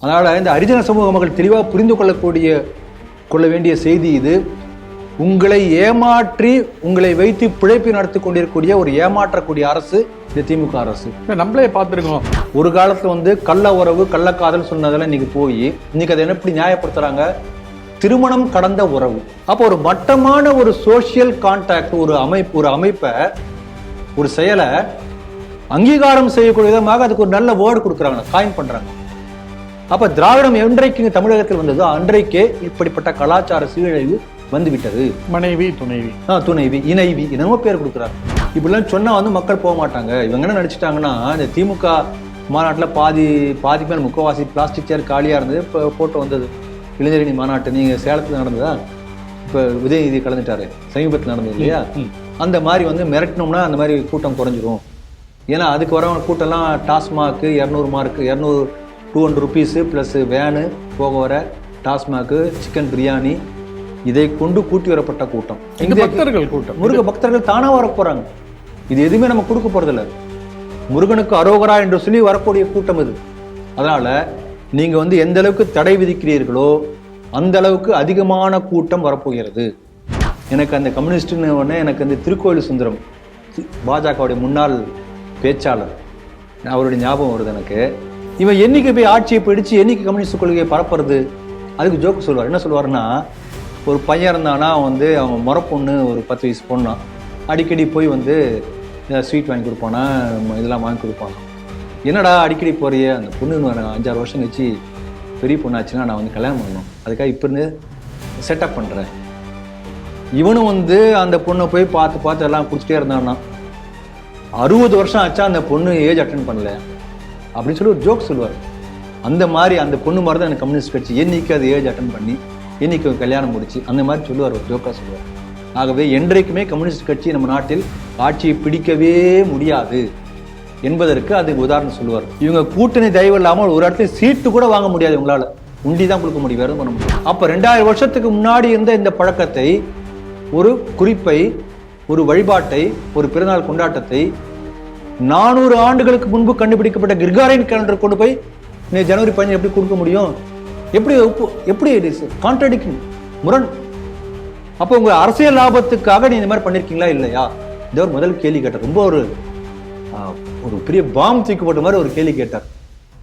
அதனால் இந்த ஹரிஜன சமூக மக்கள் தெளிவாக புரிந்து கொள்ள வேண்டிய செய்தி இது. உங்களை ஏமாற்றி உங்களை வைத்து பிழைப்பு நடத்தி கொண்டிருக்கக்கூடிய ஒரு ஏமாற்றக்கூடிய அரசு இந்த திமுக அரசு. நம்மளே பார்த்துருக்கோம். ஒரு காலத்துல கள்ள உறவு கள்ளக்காதல் சொன்னதெல்லாம் இன்னைக்கு போய் இன்னைக்கு அதை எப்படி நியாயப்படுத்துறாங்க? திருமணம் கடந்த உறவு. அப்போ ஒரு மட்டமான ஒரு சோசியல் கான்டாக்ட், ஒரு அமைப்பை ஒரு செயலை அங்கீகாரம் செய்யக்கூடிய விதமாக அதுக்கு ஒரு நல்ல வேர்டு கொடுக்குறாங்க, காயின் பண்றாங்க. அப்ப திராவிடம் என்றைக்கு தமிழகத்தில் வந்ததோ அன்றைக்கே இப்படிப்பட்ட கலாச்சார சீரழிவு வந்துவிட்டது. மனைவி துணைவி இணைவி என்னமோ பேர் கொடுக்குறாங்க. இப்படிலாம் சொன்னா மக்கள் போக மாட்டாங்க. இவங்க என்ன நினைச்சிட்டாங்கன்னா, இந்த திமுக மாநாட்டில் பாதி பேர் முக்கவாசி பிளாஸ்டிக் சேர் காலியா இருந்தது. இப்போ போட்டோ வந்தது இளைஞரணி மாநாட்டு, நீங்க சேலத்துல நடந்ததா? இப்ப உதயநிதி கலந்துட்டாரு, சமீபத்தில் நடந்தது இல்லையா? அந்த மாதிரி மிரட்டினோம்னா அந்த மாதிரி கூட்டம் குறைஞ்சிரும். ஏன்னா அதுக்கு வரவங்க கூட்டம்லாம் டாஸ்மாக்கு 200 rupees ப்ளஸ் வேனு போக வர டாஸ்மாக்கு சிக்கன் பிரியாணி இதை கொண்டு கூட்டி வரப்பட்ட கூட்டம். முருக பக்தர்கள் தானா வர போறாங்க. இது எதுவுமே நம்ம கொடுக்க போறதில்ல. முருகனுக்கு அரோகரா என்று சொல்லி வரக்கூடிய கூட்டம் இது. அதனால நீங்க எந்த அளவுக்கு தடை விதிக்கிறீர்களோ அந்த அளவுக்கு அதிகமான கூட்டம் வரப்போகிறது. எனக்கு அந்த கம்யூனிஸ்ட்னு உடனே எனக்கு அந்த திருக்கோயில் சுந்தரம், பாஜகவுடைய முன்னாள் பேச்சாளர், அவருடைய ஞாபகம் வருது எனக்கு. இவன் என்னைக்கு போய் ஆட்சியை பிடிச்சு என்னைக்கு கம்யூனிஸ்ட் கொள்கையை பரப்புறது? அதுக்கு ஜோக்கு சொல்லுவார். என்ன சொல்லுவாருன்னா, ஒரு பையன் இருந்தானா அவன் முறப்பொண்ணு ஒரு 10 வயசு பொண்ணா அடிக்கடி போய் ஸ்வீட் வாங்கி கொடுப்பானா, இதெல்லாம் வாங்கி கொடுப்பானா. என்னடா அடிக்கடி போறிய, அந்த பொண்ணு 5-6 வருஷம் கழிச்சு பெரிய பொண்ணாச்சுன்னா நான் கல்யாணம் பண்ணணும், அதுக்காக இப்போ இருந்து செட்டப் பண்ணுறேன். இவனும் அந்த பொண்ணை போய் பார்த்து எல்லாம் குடிச்சிட்டே இருந்தான்னா 60 வருஷம் ஆச்சா அந்த பொண்ணு ஏஜ் அட்டன் பண்ணல அப்படின்னு சொல்லி ஒரு ஜோக் சொல்லுவார். அந்த மாதிரி அந்த பொண்ணு மாதிரி தான் எனக்கு கம்யூனிஸ்ட் கட்சி என்னைக்கு அது ஏஜ் அட்டன் பண்ணி என்னைக்கு கல்யாணம் முடிச்சு அந்த மாதிரி சொல்லுவார், ஒரு ஜோக்கா சொல்லுவார். ஆகவே என்றைக்குமே கம்யூனிஸ்ட் கட்சி நம்ம நாட்டில் ஆட்சியை பிடிக்கவே முடியாது என்பதற்கு அதுக்கு உதாரணம் சொல்லுவார். இவங்க கூட்டணி தயவு இல்லாமல் ஒரு இடத்துல சீட்டு கூட வாங்க முடியாது, இவங்களால உண்டி தான் கொடுக்க முடியும், வேறு பண்ண முடியும். அப்ப 2000 வருஷத்துக்கு முன்னாடி இருந்த இந்த பழக்கத்தை, ஒரு குறிப்பை, ஒரு வழிபாட்டை, ஒரு பிறநாள் கொண்டாட்டத்தை 400 ஆண்டுகளுக்கு முன்பு கண்டுபிடிக்கப்பட்ட கிர்காரியன் கேலண்டர் கொண்டு போய் ஜனவரி 15 எப்படி கொடுக்க முடியும்? எப்படி கான்ட்ராடிக்ஷன், முரண். அப்போ உங்க அரசியல் லாபத்துக்காக நீ இந்த மாதிரி பண்ணிருக்கீங்களா இல்லையா? இது ஒரு முதல் கேள்வி கேட்டார். ரொம்ப ஒரு பெரிய பாம் தூக்கப்பட்ட மாதிரி ஒரு கேள்வி கேட்டார்.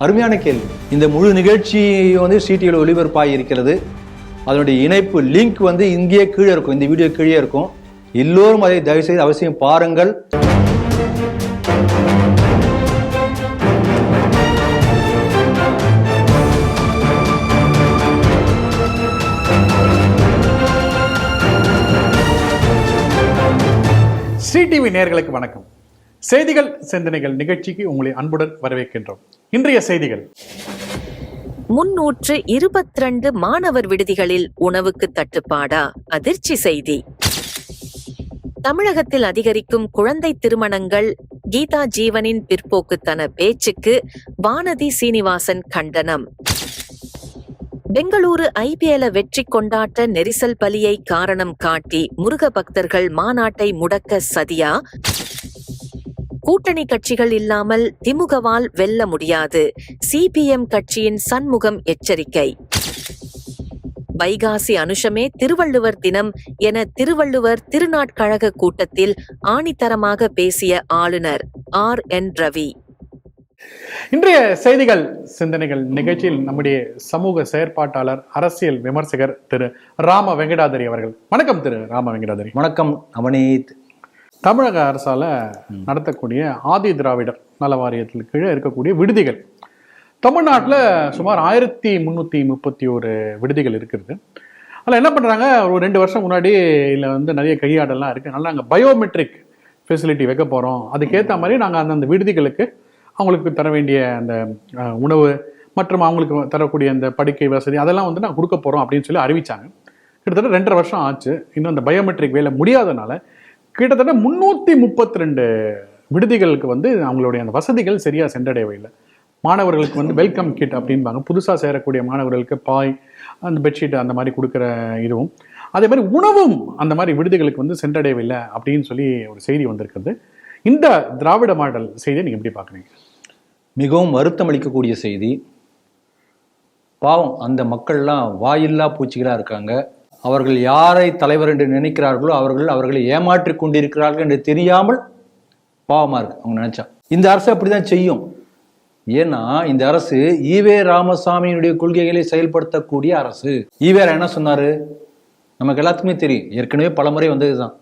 அருமையான கேள்வி. இந்த முழு நிகழ்ச்சி சிடிவியில் ஒளிபரப்பாகி இருக்கிறது. அதனுடைய இணைப்பு லிங்க் இங்கேயே கீழே இருக்கும், இந்த வீடியோ கீழே இருக்கும். எல்லோரும் அதை தயவு செய்து அவசியம் பாருங்கள். சிடிவி நேயர்களுக்கு வணக்கம். செய்திகள் சிந்தனைகள் நிகழ்ச்சிக்கு உங்களை அன்புடன் வரவேற்கின்றோம். இன்றைய செய்திகள்: 322 மாணவர் விடுதிகளில் உணவுக்கு தட்டுப்பாடா? அதிர்ச்சி செய்தி. தமிழகத்தில் அதிகரிக்கும் குழந்தை திருமணங்கள், கீதா ஜீவனின் பிற்போக்குத்தன பேச்சுக்கு வானதி சீனிவாசன் கண்டனம். பெங்களூரு IPL வெற்றி கொண்டாட்ட நெரிசல் பலியை காரணம் காட்டி முருக பக்தர்கள் மாநாட்டை முடக்க சதியா? கூட்டணி கட்சிகள் இல்லாமல் திமுகவால் வெல்ல முடியாது, CPM கட்சியின் சண்முகம் எச்சரிக்கை. வைகாசி அனுஷமே திருவள்ளுவர் தினம் என திருவள்ளுவர் திருநாட்கழக கூட்டத்தில் ஆணித்தரமாக பேசிய ஆளுநர் RN ரவி. இன்றைய செய்திகள் சிந்தனைகள் நிகழ்ச்சியில் நம்முடைய சமூக செயற்பாட்டாளர், அரசியல் விமர்சகர் திரு ராம வெங்கடாதரி அவர்கள். வணக்கம் திரு ராம வெங்கடாதரி. வணக்கம் அவனீத். தமிழக அரசால நடத்தக்கூடிய ஆதி திராவிடர் நல வாரியத்தில் கீழே இருக்கக்கூடிய விடுதிகள், தமிழ்நாட்டில் சுமார் 1331 விடுதிகள் இருக்கிறது. அதில் என்ன பண்ணுறாங்க, ஒரு 2 வருஷம் முன்னாடி இதில் நிறைய கையாடெல்லாம் இருக்குது. அதனால் நாங்கள் பயோமெட்ரிக் ஃபெசிலிட்டி வைக்க போகிறோம், அதுக்கேற்ற மாதிரி நாங்கள் அந்தந்த விடுதிகளுக்கு அவங்களுக்கு தர வேண்டிய அந்த உணவு மற்றும் அவங்களுக்கு தரக்கூடிய அந்த படுக்கை வசதி அதெல்லாம் நாங்கள் கொடுக்க போகிறோம் அப்படின்னு சொல்லி அறிவித்தாங்க. கிட்டத்தட்ட 2.5 வருஷம் ஆச்சு. இன்னும் அந்த பயோமெட்ரிக் வேலை முடியாதனால கிட்டத்தட்ட 332 விடுதிகளுக்கு அவங்களுடைய அந்த வசதிகள் சரியாக சென்றடையவே இல்லை. மாணவர்களுக்கு வெல்கம் கிட் அப்படின்பாங்க, புதுசாக சேரக்கூடிய மாணவர்களுக்கு பாய், அந்த பெட்ஷீட் அந்த மாதிரி கொடுக்குற இதுவும், அதே மாதிரி உணவும் அந்த மாதிரி விடுதிகளுக்கு சென்றடையவில்லை அப்படின்னு சொல்லி ஒரு செய்தி வந்திருக்கிறது. இந்த திராவிட மாடல் செய்தியை நீங்கள் எப்படி பார்க்குறீங்க? மிகவும் வருத்தம் அளிக்கக்கூடிய செய்தி. பாவம் அந்த மக்கள்லாம் வாயில்லா பூச்சிகளா இருக்காங்க. அவர்கள் யாரை தலைவர் என்று நினைக்கிறார்களோ அவர்களை ஏமாற்றி கொண்டிருக்கிறார்கள் என்று தெரியாமல் பாவமா இருக்கு அவங்க நினைச்சா. இந்த அரசு அப்படிதான் செய்யும். ஏன்னா இந்த அரசு ஈவே ராமசாமியினுடைய கொள்கைகளை செயல்படுத்தக்கூடிய அரசு. ஈவேரா என்ன சொன்னாரு நமக்கு எல்லாத்துக்குமே தெரியும், ஏற்கனவே பலமுறை வந்ததுதான்.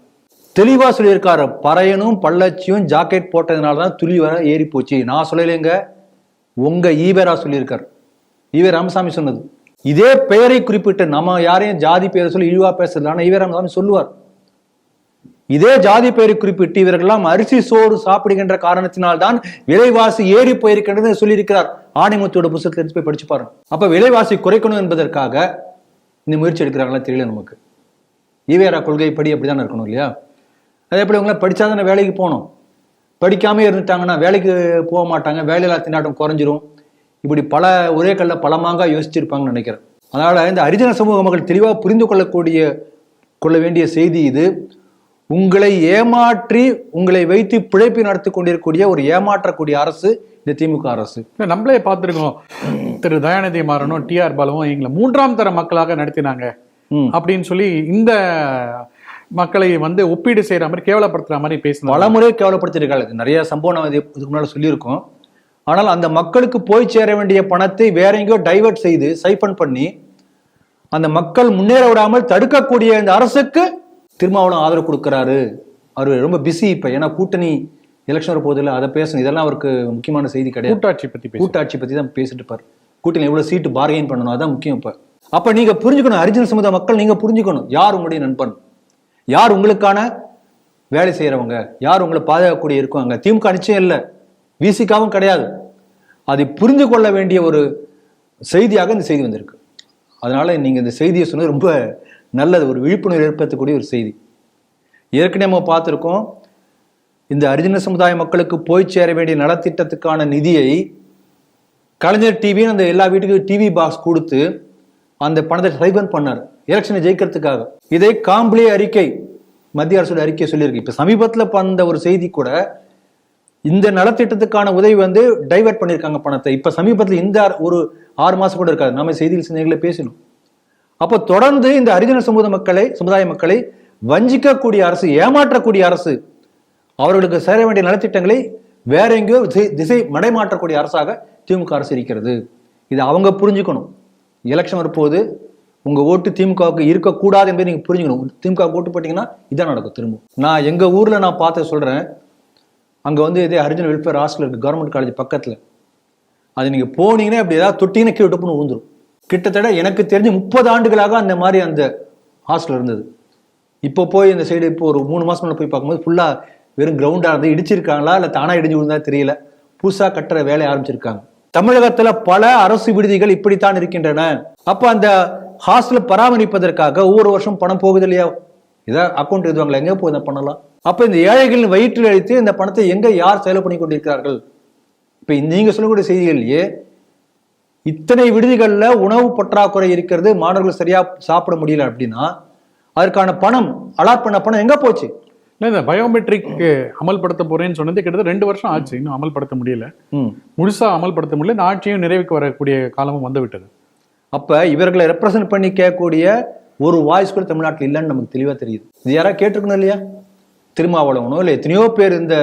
தெளிவா சொல்லியிருக்காரு, பறையனும் பள்ளச்சியும் ஜாக்கெட் போட்டதுனாலதான் துளி வர ஏறி போச்சு. நான் சொல்லலைங்க, உங்க ஈவேரா சொல்லியிருக்காரு, ஈவே ராமசாமி சொன்னது. இதே பெயரை குறிப்பிட்டு நம்ம யாரையும் ஜாதி பெயரை சொல்லி இழிவா பேசல, ஆனா ஈவே ராமசாமி சொல்லுவார். இதே ஜாதி பெயரை குறிப்பிட்டு இவர்கள்லாம் அரிசி சோறு சாப்பிடுகின்ற காரணத்தினால்தான் விலைவாசி ஏறி போயிருக்கின்றது சொல்லியிருக்கிறார். ஆணைமுத்தோட புத்தகத்தில் எடுத்து போய் படிச்சு பாருங்க. அப்ப விலைவாசி குறைக்கணும் என்பதற்காக இந்த முயற்சி எடுக்கிறாங்களா தெரியல நமக்கு. ஈவேரா கொள்கைப்படி அப்படிதான் இருக்கணும் இல்லையா? அதே போல இவங்களாம் படிச்சாதானே வேலைக்கு போகணும். படிக்காம இருந்துட்டாங்கன்னா வேலைக்கு போக மாட்டாங்க, வேலையில்லா திண்டாட்டம் குறைஞ்சிரும். இப்படி பல ஒரே கல்ல பலமாக யோசிச்சிருப்பாங்கன்னு நினைக்கிறேன். அதனால இந்த ஹரிஜன சமூக மக்கள் தெளிவாக புரிந்து கொள்ள வேண்டிய செய்தி இது. உங்களை ஏமாற்றி உங்களை வைத்து பிழைப்பு நடத்தி கொண்டிருக்கக்கூடிய ஒரு ஏமாற்றக்கூடிய அரசு இந்த திமுக அரசு. நம்மளே பார்த்திருக்கோம், திரு தயாநிதி மாறனும் டிஆர் பாலுவும் எங்களை 3ஆம் தர மக்களாக நடத்தினாங்க அப்படின்னு சொல்லி இந்த மக்களை ஒப்பீடு செய்யற மாதிரி கேவலப்படுத்துற மாதிரி பேசணும். பலமுறை கேவலப்படுத்திருக்காங்க. நிறைய சம்பவம் இதுக்கு முன்னால சொல்லியிருக்கோம். ஆனால் அந்த மக்களுக்கு போய் சேர வேண்டிய பணத்தை வேற எங்கேயோ டைவர்ட் செய்து சைஃபன் பண்ணி அந்த மக்கள் முன்னேற விடாமல் தடுக்கக்கூடிய இந்த அரசுக்கு திருமாவளவன் ஆதரவு கொடுக்கிறாரு. அவர் ரொம்ப பிஸி இப்ப, ஏன்னா கூட்டணி எலெக்ஷன் போதில்லை, அதை பேசணும். இதெல்லாம் அவருக்கு முக்கியமான செய்தி கிடையாது. கூட்டாட்சி பத்தி தான் பேசிட்டு இருப்பார். கூட்டணி எவ்வளவு சீட்டு பார்கெயின் பண்ணணும், அதான் முக்கியம். அப்ப நீங்க புரிஞ்சுக்கணும், ஹரிஜன சமுதாய மக்கள் நீங்க புரிஞ்சுக்கணும், யார் உங்களுடைய நண்பன், யார் உங்களுக்கான வேலை செய்யறவங்க, யார் உங்களை பாதுகாக்கக்கூடிய இருக்குவாங்க. திமுக நிச்சயம் இல்லை, விசிகாவும் கிடையாது. அதை புரிந்து கொள்ள வேண்டிய ஒரு செய்தியாக இந்த செய்தி வந்திருக்கு. அதனால நீங்க இந்த செய்தியை சொன்னது ரொம்ப நல்லது, ஒரு விழிப்புணர்வு ஏற்படுத்தக்கூடிய ஒரு செய்தி. ஏற்கனவே நம்ம பார்த்துருக்கோம், இந்த ஹரிஜன சமுதாய மக்களுக்கு போய் சேர வேண்டிய நலத்திட்டத்துக்கான நிதியை கலைஞர் டிவின்னு அந்த எல்லா வீட்டுக்கும் டிவி பாக்ஸ் கொடுத்து அந்த பணத்தை சைபன் பண்ணார் எலெக்ஷனை ஜெயிக்கிறதுக்காக. இதை காம்பிளே அறிக்கை, மத்திய அரசோட அறிக்கை சொல்லியிருக்கு. இப்ப சமீபத்தில் வந்த ஒரு செய்தி கூட இந்த நலத்திட்டத்துக்கான உதவி டைவர்ட் பண்ணியிருக்காங்க பணத்தை. இப்ப சமீபத்தில் இந்த ஒரு 6 மாசம் கூட இருக்காது, நாம செய்தியில் சிந்தனைகளை பேசணும். அப்போ தொடர்ந்து இந்த ஹரிஜன சமுதாய மக்களை வஞ்சிக்கக்கூடிய அரசு, ஏமாற்றக்கூடிய அரசு, அவர்களுக்கு சேர வேண்டிய நலத்திட்டங்களை வேற எங்கேயோ திசை மடைமாற்றக்கூடிய அரசாக திமுக அரசு இருக்கிறது. இது அவங்க புரிஞ்சுக்கணும். எலெக்ஷன் வரப்போது உங்க ஓட்டு திமுகவுக்கு இருக்கக்கூடாது என்பதை நீங்க புரிஞ்சுக்கணும். திமுக ஓட்டு போட்டீங்கன்னா இதான் நடக்கும். திரும்ப நான் எங்க ஊர்ல நான் பார்த்து சொல்றேன், அங்க இதே ஹரிஜன வெல்ஃபேர் ஹாஸ்டல் இருக்கு, கவர்மெண்ட் காலேஜ் பக்கத்துல. அது நீங்க போனீங்கன்னா அப்படி ஏதாவது தொட்டிங்கன்னா கீழே டப்புன்னு ஊந்துரும். கிட்டத்தட்ட எனக்கு தெரிஞ்சு 30 ஆண்டுகளாக அந்த மாதிரி அந்த ஹாஸ்டல் இருந்தது. இப்போ போய் இந்த சைடு இப்போ ஒரு 3 மாசம் போய் பார்க்கும்போது ஃபுல்லா வெறும் கிரவுண்டா இருந்து இடிச்சிருக்காங்களா இல்ல தானா இடிஞ்சு விழுந்தா தெரியல, புதுசா கட்டுற வேலையை ஆரம்பிச்சிருக்காங்க. தமிழகத்துல பல அரசு விடுதிகள் இப்படித்தான் இருக்கின்றன. அப்ப அந்த ஹாஸ்டலை பராமரிப்பதற்காக ஒவ்வொரு வருஷம் பணம் போகுது இல்லையா, இதை அக்கௌண்ட் எழுதுவாங்களா, எங்க போய் பண்ணலாம். அப்ப இந்த ஏழைகளின் வயிற்றில் அழித்து இந்த பணத்தை எங்க யார் செலவு பண்ணி கொண்டிருக்கிறார்கள்? இப்ப நீங்க சொல்லக்கூடிய செய்திகள்லயே இத்தனை விடுதிகள்ல உணவு பற்றாக்குறை இருக்கிறது, மாணவர்கள் சரியா சாப்பிட முடியல அப்படின்னா அதற்கான பணம், அலாட் பண்ண பணம் எங்க போச்சு? இந்த பயோமெட்ரிக் அமல்படுத்த போறேன்னு சொன்னது கிட்டத்தட்ட 2 வருஷம் ஆச்சு, இன்னும் அமல்படுத்த முடியல, முழுசா அமல்படுத்த முடியல. இந்த ஆட்சியும் நிறைவுக்கு வரக்கூடிய காலமும் வந்து விட்டது. அப்ப இவர்களை ரெப்ரசன்ட் பண்ணி கேட்கக்கூடிய ஒரு வாய்ஸ் கூட தமிழ்நாட்டில் இல்லைன்னு நமக்கு தெளிவா தெரியுது. இது யாராவது கேட்டிருக்கணும் இல்லையா? திருமாவளவனோ இல்லை எத்தனையோ பேர் இந்த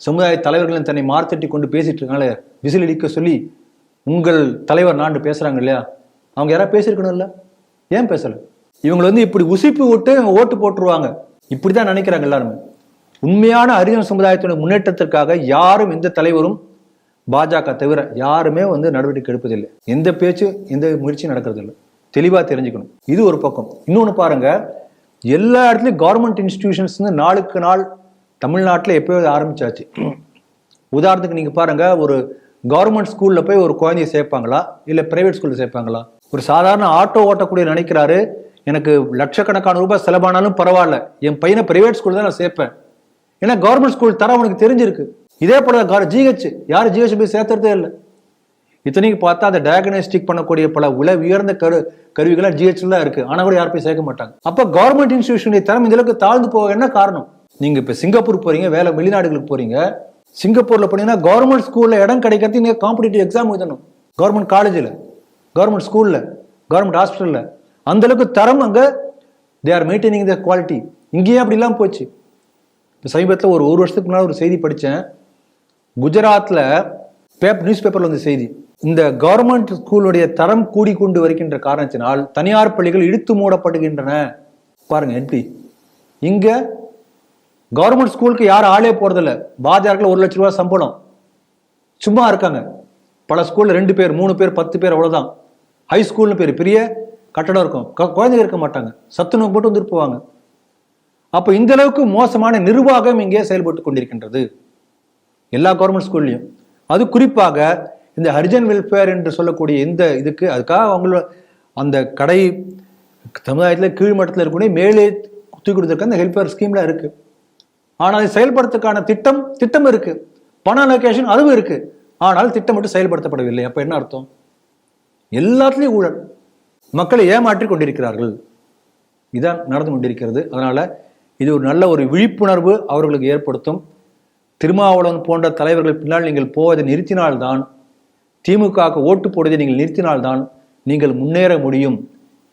சமுதாய தலைவர்களும் தன்னை மார்த்தட்டி கொண்டு பேசிட்டு இருக்காங்களே, விசில் அடிக்க சொல்லி உங்கள் தலைவர் நாண்டு பேசுறாங்க இல்லையா, அவங்க யாராவது பேசியிருக்கணும் இல்ல? ஏன் பேசல? இவங்களை இப்படி உசிப்பு விட்டு ஓட்டு போட்டுருவாங்க, இப்படிதான் நினைக்கிறாங்க எல்லாருமே. உண்மையான ஹரிஜன சமுதாயத்தினுடைய முன்னேற்றத்திற்காக யாரும், எந்த தலைவரும் பாஜக தவிர யாருமே நடவடிக்கை எடுப்பதில்லை. எந்த பேச்சு, எந்த முயற்சியும் நடக்கிறது இல்லை. தெளிவா தெரிஞ்சுக்கணும். இது ஒரு பக்கம். இன்னொன்னு பாருங்க, எல்லா இடத்துலயும் கவர்மெண்ட் இன்ஸ்டிடியூஷன்ஸ் நாளுக்கு நாள் தமிழ்நாட்டில் எப்போது ஆரம்பிச்சாச்சு. உதாரணத்துக்கு நீங்க பாருங்க, ஒரு கவர்மெண்ட் ஸ்கூல்ல போய் ஒரு குழந்தைய சேர்ப்பாங்களா இல்ல பிரைவேட் ஸ்கூல்ல சேர்ப்பாங்களா? ஒரு சாதாரண ஆட்டோ ஓட்டக்கூடிய நினைக்கிறாரு, எனக்கு லட்சக்கணக்கான ரூபாய் செலவானாலும் பரவாயில்ல, என் பையனை பிரைவேட் ஸ்கூல் தான் நான் சேர்ப்பேன், ஏன்னா கவர்மெண்ட் ஸ்கூல் தர அவனுக்கு தெரிஞ்சிருக்கு. இதே போல ஜிஹெச், யாரும் ஜிஹெச் போய் சேர்த்துறதே இல்லை. இத்தனைக்கு பார்த்தா அந்த டயக்னோஸ்டிக் பண்ணக்கூடிய பல உயர்ந்த கருவிகளாக ஜிஹெச்ல தான் இருக்கு, ஆனா கூட யாரும் போய் சேர்க்க மாட்டாங்க. அப்ப கவர்மெண்ட் இன்ஸ்டிடியூஷனுடைய தரம் இந்த அளவுக்கு தாழ்ந்து போக என்ன காரணம்? நீங்க இப்ப சிங்கப்பூர் போறீங்க, வேலை வெளிநாடுகளுக்கு போறீங்க, சிங்கப்பூர்ல போனீங்கன்னா கவர்மெண்ட் ஸ்கூல்ல இடம் கிடைக்கிறதுக்கு நீங்க காம்படிட்டிவ் எக்ஸாம் எழுதணும். கவர்மெண்ட் காலேஜில் கவர்மெண்ட் ஸ்கூலில், கவர்மெண்ட் ஹாஸ்பிட்டலில். அந்த அளவுக்கு தரம் அங்கே they are maintaining the quality. இங்கேயே அப்படி இல்லாமல் போச்சு. இப்போ சமீபத்தில் ஒரு வருஷத்துக்கு முன்னாடி ஒரு செய்தி படித்தேன். குஜராத்தில் நியூஸ் பேப்பரில் வந்த செய்தி, இந்த கவர்மெண்ட் ஸ்கூலுடைய தரம் கூடிக்கொண்டு வருகின்ற காரணத்தினால் தனியார் பள்ளிகள் இழுத்து மூடப்படுகின்றன. பாருங்க எப்படி. இங்க கவர்மெண்ட் ஸ்கூலுக்கு யாரும் ஆளே போறதில்ல. பாஜகவில் 1 லட்சம் ரூபாய் சம்பளம், சும்மா இருக்காங்க. பல ஸ்கூல்ல 2 பேர் 3 பேர் 10 பேர் அவ்வளவுதான். ஹை ஸ்கூல்னு பேர், பெரிய கட்டடம் இருக்கும், குழந்தைங்க இருக்க மாட்டாங்க, சத்துணவு போட்டு வந்துட்டு போவாங்க. அப்ப இந்த அளவுக்கு மோசமான நிர்வாகம் இங்கே செயல்பட்டு கொண்டிருக்கின்றது எல்லா கவர்மெண்ட் ஸ்கூல்லையும். அது குறிப்பாக இந்த ஹரிஜன் வெல்ஃபேர் என்று சொல்லக்கூடிய இந்த இதுக்கு, அதுக்காக அவங்களோட அந்த கடை சமுதாயத்தில் கீழ்மட்டத்தில் இருக்கக்கூடிய மேலே தூக்கி கொடுத்துருக்க அந்த ஹெல்ஃபேர் ஸ்கீம்ல இருக்கு. ஆனால் அதை செயல்படுத்துறதுக்கான திட்டம் இருக்கு, பண அலோகேஷன் அதுவும் இருக்கு. ஆனால் திட்டம் மட்டும் செயல்படுத்தப்படவில்லை. அப்ப என்ன அர்த்தம்? எல்லாத்துலேயும் ஊழல், மக்களை ஏமாற்றி கொண்டிருக்கிறார்கள். இதான் நடந்து கொண்டிருக்கிறது. அதனால இது ஒரு நல்ல ஒரு விழிப்புணர்வு அவர்களுக்கு ஏற்படுத்தும். திருமாவளவன் போன்ற தலைவர்கள் பின்னால் நீங்கள் போவதை நிறுத்தினால்தான், திமுகவுக்கு ஓட்டு போடுவதை நீங்கள் நிறுத்தினால்தான் நீங்கள் முன்னேற முடியும்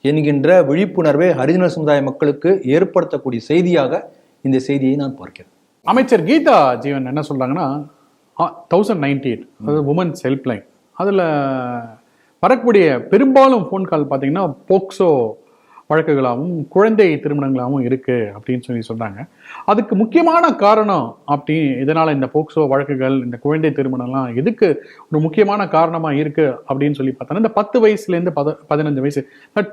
என்கின்ற விழிப்புணர்வை ஹரிஜன சமுதாய மக்களுக்கு ஏற்படுத்தக்கூடிய செய்தியாக இந்த செய்தியை நான் பார்க்கிறேன். அமைச்சர் கீதா ஜீவன் என்ன சொல்றாங்கன்னா 1098, அதாவது உமன்ஸ் ஹெல்ப்லைன், அதில் வரக்கூடிய பெரும்பாலும் ஃபோன் கால் பார்த்தீங்கன்னா போக்சோ வழக்குகளாகவும் குழந்தை திருமணங்களாகவும் இருக்கு அப்படின்னு சொல்லி சொல்றாங்க. அதுக்கு முக்கியமான காரணம் இதனால இந்த போக்சோ வழக்குகள், இந்த குழந்தை திருமணம்லாம் எதுக்கு ஒரு முக்கியமான காரணமா இருக்கு அப்படின்னு சொல்லி பார்த்தோன்னா, இந்த 10 வயசுலேருந்து 15 வயசு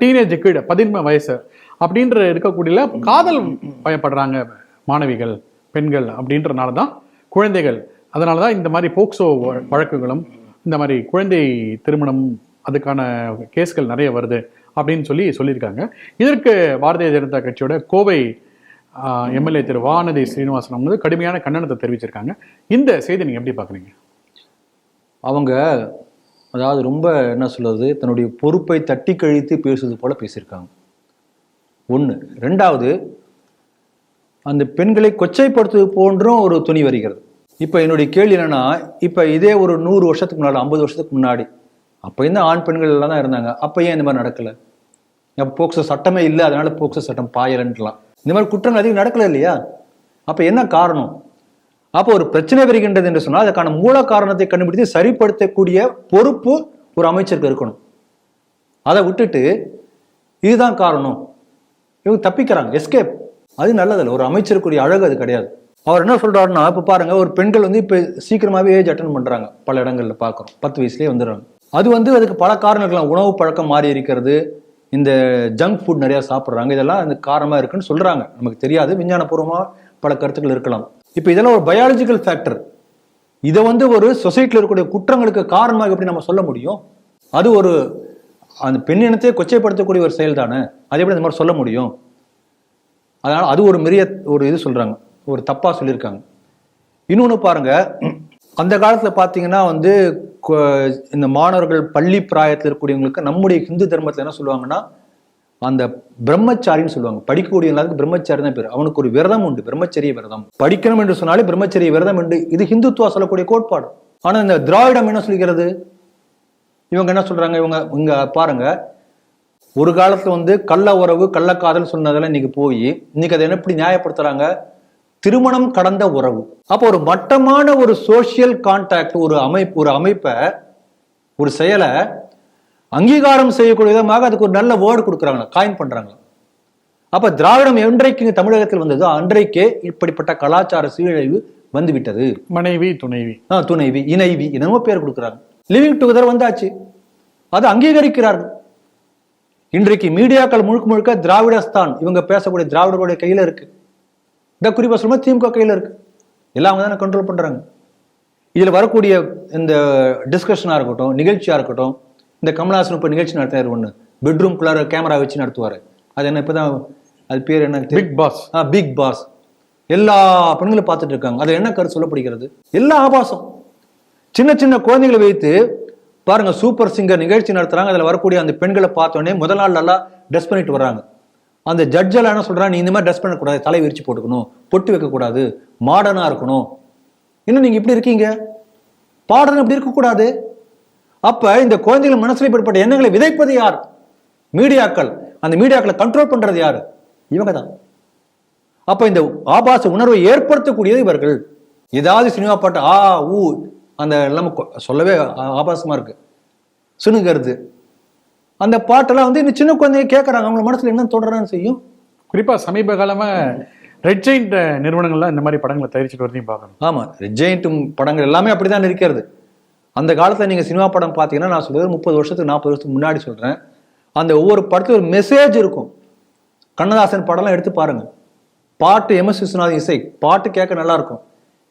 டீனேஜ் கீழே 13 வயசு அப்படின்ற இருக்கக்கூடிய காதல் பயப்படுறாங்க மாணவிகள், பெண்கள் அப்படின்றனால தான் குழந்தைகள். அதனால தான் இந்த மாதிரி போக்சோ வழக்குகளும் இந்த மாதிரி குழந்தை திருமணம் அதுக்கான கேஸ்கள் நிறைய வருது அப்படின்னு சொல்லியிருக்காங்க. இதற்கு பாரதிய ஜனதா கட்சியோட கோவை எம்எல்ஏ திரு வானதி ஸ்ரீனிவாசன் வந்து கடுமையான கண்டனத்தை தெரிவிச்சிருக்காங்க. இந்த செய்தி நீங்க எப்படி பாக்குறீங்க? அவங்க அதாவது ரொம்ப என்ன சொல்றது, தன்னுடைய பொறுப்பை தட்டி கழித்து பேசுவது போல பேசியிருக்காங்க. ஒன்று. ரெண்டாவது, அந்த பெண்களை கொச்சைப்படுத்துவது போன்றும் ஒரு துணி வருகிறது. இப்போ என்னுடைய கேள்வி என்னன்னா, இப்போ இதே ஒரு 100 வருஷத்துக்கு முன்னாடி, 50 வருஷத்துக்கு முன்னாடி, அப்போ இந்த ஆண் பெண்கள் எல்லாம் தான் இருந்தாங்க. அப்போ ஏன் இந்த மாதிரி நடக்கலை? அப்போ போக்சோ சட்டமே இல்லை, அதனால போக்சோ சட்டம் பாயலன்ட்டுலாம் இந்த மாதிரி குற்றங்கள் அதிகம் நடக்கல இல்லையா? அப்போ என்ன காரணம்? அப்போ ஒரு பிரச்சனை வருகின்றது என்று சொன்னால் அதுக்கான மூல காரணத்தை கண்டுபிடித்து சரிப்படுத்தக்கூடிய பொறுப்பு ஒரு அமைச்சருக்கு இருக்கணும். அதை விட்டுட்டு இதுதான் காரணம், இவங்க தப்பிக்கிறாங்க, எஸ்கேப். அது நல்லதில்லை. ஒரு அமைச்சருக்குரிய அழகு அது கிடையாது. அவர் என்ன சொல்றாருன்னா, இப்போ பாருங்க, ஒரு பெண்கள் வந்து இப்போ சீக்கிரமாகவே ஏஜ் அட்டன் பண்றாங்க, பல இடங்கள்ல பார்க்குறோம், 10 வயசுலேயே வந்துடுறாங்க. அதுக்கு பல காரணங்கள், உணவு பழக்கம் மாறி இருக்கிறது, இந்த ஜங்க் ஃபுட் நிறைய சாப்பிட்றாங்க, இதெல்லாம் அந்த காரணமா இருக்குன்னு சொல்றாங்க. நமக்கு தெரியாது, விஞ்ஞானபூர்வமா பல கருத்துக்கள் இருக்கலாம். இப்போ இதெல்லாம் ஒரு பயாலஜிக்கல் ஃபேக்டர். இதை வந்து ஒரு சொசைட்டியில் இருக்கக்கூடிய குற்றங்களுக்கு காரணமாக எப்படி நம்ம சொல்ல முடியும்? அது ஒரு அந்த பெண் இனத்தையே கொச்சைப்படுத்தக்கூடிய ஒரு செயல் தானே, அதை எப்படி இந்த மாதிரி சொல்ல முடியும்? அதனால அது ஒரு பெரிய ஒரு இது சொல்றாங்க, ஒரு தப்பா சொல்லியிருக்காங்க. இன்னொன்று பாருங்க, அந்த காலத்துல பாத்தீங்கன்னா வந்து இந்த மாணவர்கள் பள்ளி பிராயத்தில் இருக்கக்கூடியவங்களுக்கு நம்முடைய ஹிந்து தர்மத்தில் என்ன சொல்லுவாங்கன்னா, அந்த பிரம்மச்சாரின்னு சொல்லுவாங்க. படிக்கக்கூடிய எல்லாத்துக்கும் பிரம்மச்சாரி தான் பேர். அவனுக்கு ஒரு விரதம் உண்டு, பிரம்மச்சரிய விரதம். படிக்கணும் என்று சொன்னாலே பிரம்மச்சரிய விரதம் உண்டு. இது ஹிந்துத்துவா சொல்லக்கூடிய கோட்பாடு. ஆனா இந்த திராவிடம் என்ன சொல்கிறது? இவங்க என்ன சொல்றாங்க? இவங்க பாருங்க, ஒரு காலத்துல வந்து கள்ள உறவு, கள்ளக்காதல் சொன்னதெல்லாம் இன்னைக்கு போய் இன்னைக்கு அதை எப்படி நியாயப்படுத்துறாங்க? திருமணம் கடந்த உறவு. அப்போ ஒரு மட்டமான ஒரு சோசியல் கான்டாக்ட், ஒரு அமைப்பை, ஒரு செயலை அங்கீகாரம் செய்யக்கூடிய விதமாக அதுக்கு ஒரு நல்ல வேர்டு கொடுக்குறாங்க, காயின் பண்றாங்க. அப்ப திராவிடம் என்றைக்கு தமிழகத்தில் வந்ததோ அன்றைக்கே இப்படிப்பட்ட கலாச்சார சீரழிவு வந்துவிட்டது. மனைவி, துணைவி, இணைவி, என்னமோ பேர் கொடுக்குறாங்க. லிவிங் டுகெதர் வந்தாச்சு, அதை அங்கீகரிக்கிறார்கள். இன்றைக்கு மீடியாக்கள் முழுக்க திராவிடஸ்தான், இவங்க பேசக்கூடிய திராவிடர்களுடைய கையில இருக்கு. இந்த குறிப்பா சொல்லும்போது திமுக கையில இருக்கு, எல்லாம் தானே கண்ட்ரோல் பண்றாங்க. இதுல வரக்கூடிய இந்த டிஸ்கஷனா இருக்கட்டும், நிகழ்ச்சியா இருக்கட்டும், இந்த கமல்ஹாசன் இப்ப நிகழ்ச்சி நடத்தினார் ஒண்ணு, பெட்ரூம் குள்ளார கேமரா வச்சு நடத்துவாரு. அது என்ன, இப்பதான் அது பேர் என்ன, பிக் பாஸ். எல்லா பெண்களும் பார்த்துட்டு இருக்காங்க. அதுல என்ன கருத்து சொல்லப்படுகிறது? எல்லா ஆபாசம். சின்ன சின்ன குழந்தைகளை வைத்து பாருங்க, சூப்பர் சிங்கர் நிகழ்ச்சி நடத்துறாங்க. அதுல வரக்கூடிய அந்த பெண்களை பார்த்தோன்னே முதல் நாள் நல்லா ட்ரெஸ் பண்ணிட்டு வர்றாங்க. அந்த ஜட்ஜெல்லாம் என்ன சொல்றாங்க, நீ இந்த மாதிரி ட்ரெஸ் பண்ணக்கூடாது, தலை விரிச்சு போட்டுக்கணும், பொட்டு வைக்கக்கூடாது, மாடர்னா இருக்கணும். இன்னும் நீங்க இப்படி இருக்கீங்க, பாடர்ன் இப்படி இருக்கக்கூடாது. அப்ப இந்த குழந்தைகள் மனசுல இப்படிப்பட்ட எண்ணங்களை விதைப்பது யார்? மீடியாக்கள். அந்த மீடியாக்களை கண்ட்ரோல் பண்றது யாரு? இவங்க தான். அப்ப இந்த ஆபாச உணர்வை ஏற்படுத்தக்கூடியது இவர்கள். ஏதாவது சினிமா பாட்டு அந்த எல்லாம் சொல்லவே ஆபாசமா இருக்கு, சுணுங்கிறது. அந்த பாட்டெல்லாம் வந்து இந்த சின்ன குழந்தைங்க கேட்கறாங்க, அவங்க மனசுல என்ன தொடர்றான்னு செய்யும். குறிப்பா சமீப காலமா ரெட் ஜெயிண்ட் நிறுவனங்கள்லாம் இந்த மாதிரி படங்களை தயாரிச்சுட்டு வரதையும் பார்க்கணும். ஆமா, ரெட் ஜெயிண்ட் படங்கள் எல்லாமே அப்படிதான் இருக்கிறது. அந்த காலத்துல நீங்க சினிமா படம் பாத்தீங்கன்னா, நான் சொல்றது 30 வருஷத்துக்கு 40 வருஷத்துக்கு முன்னாடி சொல்றேன், அந்த ஒவ்வொரு படத்துல ஒரு மெசேஜ் இருக்கும். கண்ணதாசன் படம்லாம் எடுத்து பாருங்க, பாட்டு எம்.எஸ். விஸ்வநாதன் இசை, பாட்டு கேட்க நல்லா இருக்கும்.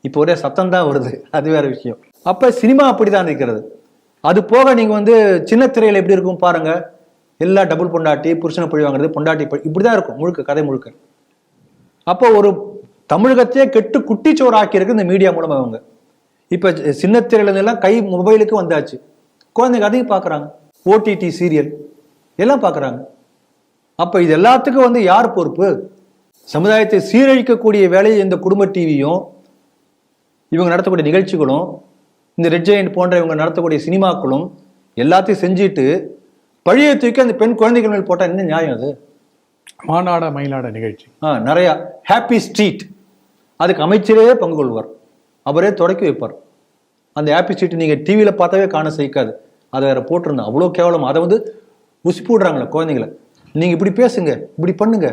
இப்போ ஒரே சத்தம் தான் வருது, அது வேற விஷயம். அப்ப சினிமா அப்படிதான் இருக்கிறது. அது போக நீங்க வந்து சின்ன திரையில எப்படி இருக்கும் பாருங்க, எல்லா டபுள் பொண்டாட்டி, புருஷனை பழி வாங்குறது, பொண்டாட்டி இப்படிதான் இருக்கும் முழுக்க, கதை முழுக்க. அப்போ ஒரு தமிழகத்தையே கெட்டு குட்டிச்சோறு ஆக்கியிருக்கு இந்த மீடியா மூலமா. அவங்க இப்ப சின்ன திரையில எல்லாம் கை மொபைலுக்கு வந்தாச்சு, குழந்தைங்க அதையும் பாக்குறாங்க, ஓடிடி சீரியல் எல்லாம் பாக்குறாங்க. அப்ப இது எல்லாத்துக்கும் வந்து யார் பொறுப்பு? சமுதாயத்தை சீரழிக்கக்கூடிய வேலையை இந்த குடும்ப டிவியும் இவங்க நடத்தக்கூடிய நிகழ்ச்சிகளும், இந்த ரெட் ஜெயண்ட் போன்ற இவங்க நடத்தக்கூடிய சினிமாக்களும் எல்லாத்தையும் செஞ்சுட்டு பழியை தூக்கி அந்த பெண் குழந்தைகள் மேல் போட்டா என்ன நியாயம்? அது மாநாட மயிலாட நிகழ்ச்சி நிறைய ஹாப்பி ஸ்ட்ரீட், அதுக்கு அமைச்சரே பங்கு கொள்வார், அவரே தொடக்கி வைப்பார். அந்த ஹாப்பி ஸ்ட்ரீட் நீங்க டிவியில பார்த்தாவே காண சகிக்காது, அதை வேற போட்டிருந்தேன், அவ்வளோ கேவலம். அதை வந்து உசி போடுறாங்களே குழந்தைங்களை, நீங்க இப்படி பேசுங்க, இப்படி பண்ணுங்க.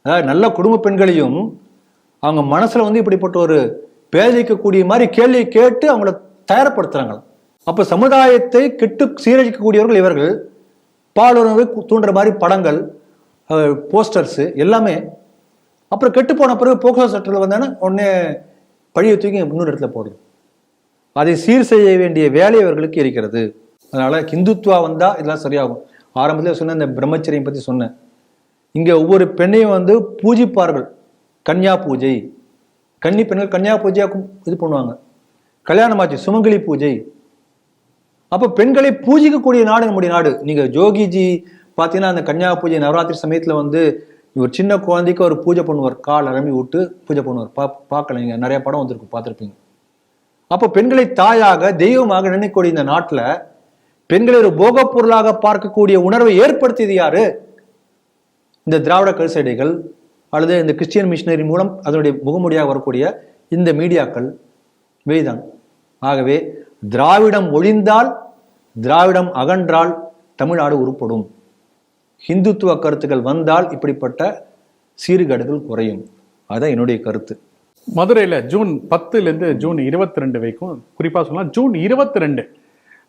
அதாவது நல்ல குடும்ப பெண்களையும் அவங்க மனசுல வந்து இப்படிப்பட்ட ஒரு பேதிக்கக்கூடிய மாதிரி கேள்வி கேட்டு அவங்கள தயார்படுத்துறாங்களாம். அப்ப சமுதாயத்தை கெட்டு சீரழிக்கக்கூடியவர்கள் இவர்கள். பாலுறவை தூண்டுற மாதிரி படங்கள், போஸ்டர்ஸ் எல்லாமே. அப்புறம் கெட்டு போன பிறகு போக்சோ சட்டத்தில் வந்தானே உடனே பழியை தூக்கி இன்னொரு இடத்துல போடுது. அதை சீர் செய்ய வேண்டிய வேலை அவர்களுக்கு இருக்கிறது. அதனால ஹிந்துத்வா வந்தா இதெல்லாம் சரியாகும். ஆரம்பத்தில் சொன்ன இந்த பிரம்மச்சரியம் பத்தி சொன்னேன். இங்க ஒவ்வொரு பெண்ணையும் வந்து பூஜிப்பார்கள். கன்யா பூஜை, கன்னி பெண்கள் கன்யா பூஜையா இது பண்ணுவாங்க. கல்யாணமாச்சு சுமங்கலி பூஜை. அப்ப பெண்களை பூஜிக்கக்கூடிய நாடு நம்முடைய நாடு. நீங்க ஜோகிஜி பாத்தீங்கன்னா அந்த கன்யா பூஜை நவராத்திரி சமயத்துல வந்து ஒரு சின்ன குழந்தைக்கு ஒரு பூஜை பண்ணுவார், கால் அலம்பி விட்டு பூஜை பண்ணுவார். பார்க்கல, நீங்க நிறைய படம் வந்திருக்கு, பார்த்துருப்பீங்க. அப்போ பெண்களை தாயாக தெய்வமாக நினைக்கக்கூடிய இந்த நாட்டுல பெண்களை ஒரு போகப் பொருளாக பார்க்கக்கூடிய உணர்வை ஏற்படுத்தியது யாரு? இந்த திராவிட கருசடைகள் அல்லது இந்த கிறிஸ்டியன் மிஷினரி மூலம் அதனுடைய முகமுடியாக வரக்கூடிய இந்த மீடியாக்கள் இவைதான். ஆகவே திராவிடம் ஒழிந்தால், திராவிடம் அகன்றால் தமிழ்நாடு உருப்படும். ஹிந்துத்துவ கருத்துக்கள் வந்தால் இப்படிப்பட்ட சீர்கேடுகள் குறையும். அதான் என்னுடைய கருத்து. மதுரையில் ஜூன் 10லேருந்து ஜூன் 22 வரைக்கும், குறிப்பாக சொல்லலாம் ஜூன் 22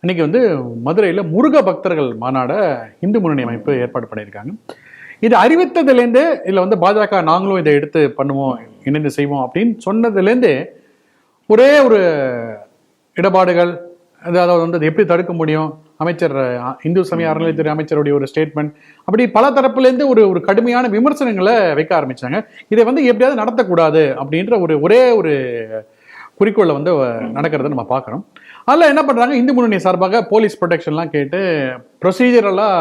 அன்னைக்கு வந்து மதுரையில் முருக பக்தர்கள் மாநாட இந்து முன்னணி அமைப்பு ஏற்பாடு பண்ணியிருக்காங்க. இது அறிவித்ததுலேருந்தே இல்லை வந்து பாஜக நாங்களும் இதை எடுத்து பண்ணுவோம், இணைந்து செய்வோம் அப்படின்னு சொன்னதுலேருந்தே ஒரே ஒரு இடபாடுகள், அதாவது வந்து எப்படி தடுக்க முடியும், அமைச்சர் இந்து சமய அறநிலையத்துறை அமைச்சருடைய ஒரு ஸ்டேட்மெண்ட், அப்படி பல தரப்புலேருந்து ஒரு கடுமையான விமர்சனங்களை வைக்க ஆரம்பிச்சாங்க. இதை வந்து எப்படியாவது நடத்தக்கூடாது அப்படின்ற ஒரே ஒரு குறிக்கோளை வந்து நடக்கிறத நம்ம பார்க்குறோம். அதில் என்ன பண்ணுறாங்க, இந்து முன்னணி சார்பாக போலீஸ் ப்ரொடெக்ஷன்லாம் கேட்டு ப்ரொசீஜரெல்லாம்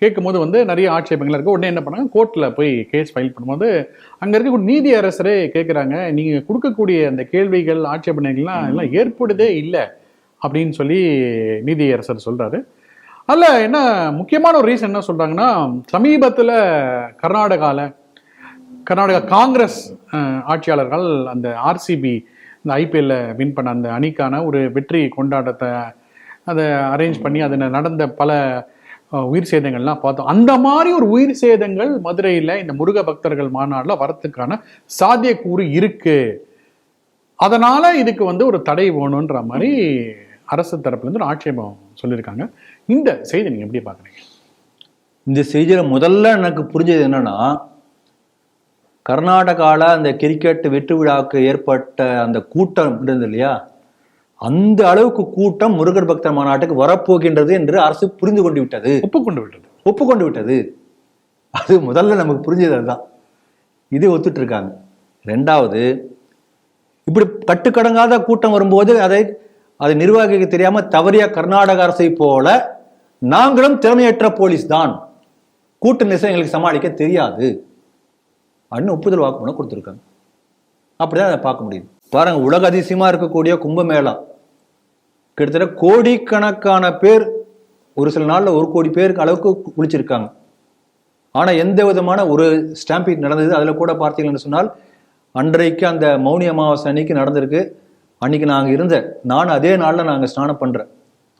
கேட்கும்போது வந்து நிறைய ஆட்சேபங்கள் இருக்குது. உடனே என்ன பண்ணாங்க, கோர்ட்டில் போய் கேஸ் ஃபைல் பண்ணும்போது அங்கே இருக்கக்கூடிய நீதி அரசரே கேட்குறாங்க, நீங்கள் கொடுக்கக்கூடிய அந்த கேள்விகள் ஆட்சேபனைகள்லாம் எல்லாம் ஏற்படுதே இல்லை அப்படின்னு சொல்லி நீதியரசர் சொல்றாரு. அதில் என்ன முக்கியமான ஒரு ரீசன் என்ன சொல்றாங்கன்னா, சமீபத்தில் கர்நாடகா காங்கிரஸ் ஆட்சியாளர்கள் அந்த ஆர்சிபி இந்த ஐபிஎல்ல வின் பண்ண அந்த அணிக்கான ஒரு வெற்றி கொண்டாட்டத்தை அதை அரேஞ்ச் பண்ணி அதில் நடந்த பல உயிர் சேதங்கள்லாம் பார்த்தோம். அந்த மாதிரி ஒரு உயிர் சேதங்கள் மதுரையில் இந்த முருக பக்தர்கள் மாநாட்டில் வரத்துக்கான சாத்தியக்கூறு இருக்கு. அதனால இதுக்கு வந்து ஒரு தடை வேணுன்ற மாதிரி அரசு தரப்புல இருந்து ஒரு ஆட்சேபம் சொல்லியிருக்காங்க. இந்த செய்தி நீங்க எப்படி பாக்குறீங்க? இந்த செய்தியில முதல்ல எனக்கு புரிஞ்சது என்னன்னா, கர்நாடகால அந்த கிரிக்கெட் வெற்றி விழாவுக்கு ஏற்பட்ட அந்த கூட்டம் இருந்தது இல்லையா, அந்த அளவுக்கு கூட்டம் முருகர் பக்தர் மாநாட்டுக்கு வரப்போகின்றது என்று அரசு புரிந்து கொண்டு விட்டது, ஒப்புக்கொண்டு விட்டது. அது முதல்ல நமக்கு புரிஞ்சது அதுதான். இது ஒத்துட்டு இருக்காங்க. ரெண்டாவது, இப்படி கட்டுக்கடங்காத கூட்டம் வரும்போது அதை நிர்வாகிக்க தெரியாம தவறிய கர்நாடக அரசை போல நாங்களும் திறமையற்ற போலீஸ் தான், கூட்ட நெரிசலை எங்களுக்கு சமாளிக்க தெரியாது அப்படின்னு ஒப்புதல் வாக்குமூலம் கொடுத்துருக்காங்க. அப்படிதான் அதை பார்க்க முடியுது. பாருங்க, உலக அதிசயமா இருக்கக்கூடிய கும்பமேளா கிட்டத்தட்ட கோடிக்கணக்கான பேர், ஒரு சில நாள்ல 1 கோடி பேருக்கு அளவுக்கு குளிச்சிருக்காங்க. ஆனா எந்த விதமான ஒரு ஸ்டாம்பீட் நடந்தது. அதுல கூட பார்த்தீங்கன்னு சொன்னால் அன்றைக்கு அந்த மௌனி அமாவாசை அன்னைக்கு நடந்திருக்கு. அன்னைக்கு நாங்க நான் அதே நாள்ல நாங்க ஸ்நானம் பண்றேன்.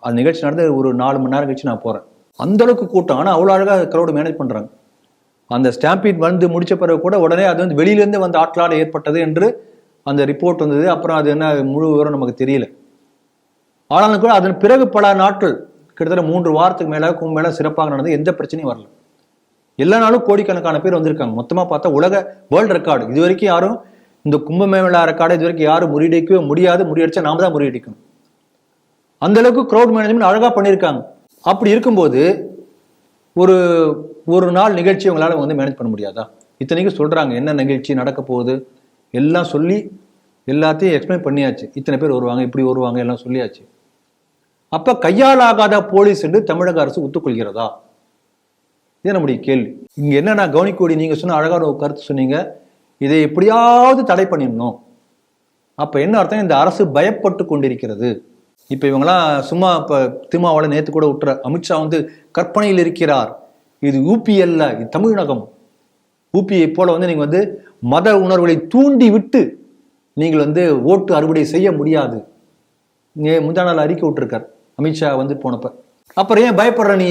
அந்த நிகழ்ச்சி நடந்து ஒரு 4 மணி நேரம் கழிச்சு நான் போறேன். அந்த அளவுக்கு கூட்டம். ஆனா அவ்வளவு அழகா கிரௌடு மேனேஜ் பண்றாங்க. அந்த ஸ்டாம்பீட் வந்து முடிச்ச பிறகு கூட உடனே அது வந்து வெளியிலேருந்து வந்த ஆட்களால் ஏற்பட்டது என்று அந்த ரிப்போர்ட் வந்தது. அப்புறம் அது என்ன முழு விவரம் நமக்கு தெரியல. ஆனாலும் கூட அதன் பிறகு பல நாட்கள், கிட்டத்தட்ட 3 வாரத்துக்கு மேல சிறப்பாக நடந்து எந்த பிரச்சனையும் வரல. எல்லா நாளும் கோடிக்கணக்கான பேர் வந்திருக்காங்க. மொத்தமா பார்த்தா உலக வேர்ல்டு ரெக்கார்டு. இது வரைக்கும் யாரும் இந்த கும்பமேளா ரெக்கார்டை இது வரைக்கும் யாரும் முறியடிக்கவே முடியாது. முறியடிச்சா நாம தான் முறியடிக்கணும். அந்த அளவுக்கு கிரௌட் மேனேஜ்மெண்ட் அழகா பண்ணியிருக்காங்க. அப்படி இருக்கும்போது ஒரு நாள் நிகழ்ச்சி உங்களால வந்து மேனேஜ் பண்ண முடியாதா? இத்தனைக்கும் சொல்றாங்க என்ன நிகழ்ச்சி நடக்க போகுது எல்லாம் சொல்லி எல்லாத்தையும் எக்ஸ்பிளைன் பண்ணியாச்சு. இத்தனை பேர் வருவாங்க, இப்படி வருவாங்க, எல்லாம் சொல்லியாச்சு. அப்ப கையாலாகாத போலீஸ் என்று தமிழக அரசு ஒத்துக்கொள்கிறதா? இது நம்முடைய கேள்வி. இங்க என்ன நான் கவனிக்கக்கூடிய, நீங்க சொன்ன அழகான ஒரு கருத்து சொன்னீங்க, இதை எப்படியாவது தடை பண்ணிடணும். அப்ப என்ன அர்த்தம்? இந்த அரசு பயப்பட்டு கொண்டிருக்கிறது. இப்ப இவங்கெல்லாம் சும்மா இப்ப திருமாவளவன் நேத்து கூட விட்டுற அமித்ஷா வந்து கற்பனையில் இருக்கிறார். இது யூபி அல்ல, இது தமிழகம். யூபியை போல வந்து நீங்க வந்து மத உணர்வுகளை தூண்டி விட்டு நீங்கள் வந்து ஓட்டு அறுவடை செய்ய முடியாது. முந்தா நாள் அறிக்கை விட்டுருக்கார் அமித்ஷா வந்து போனப்ப. அப்புறம் ஏன் பயப்படுற நீ?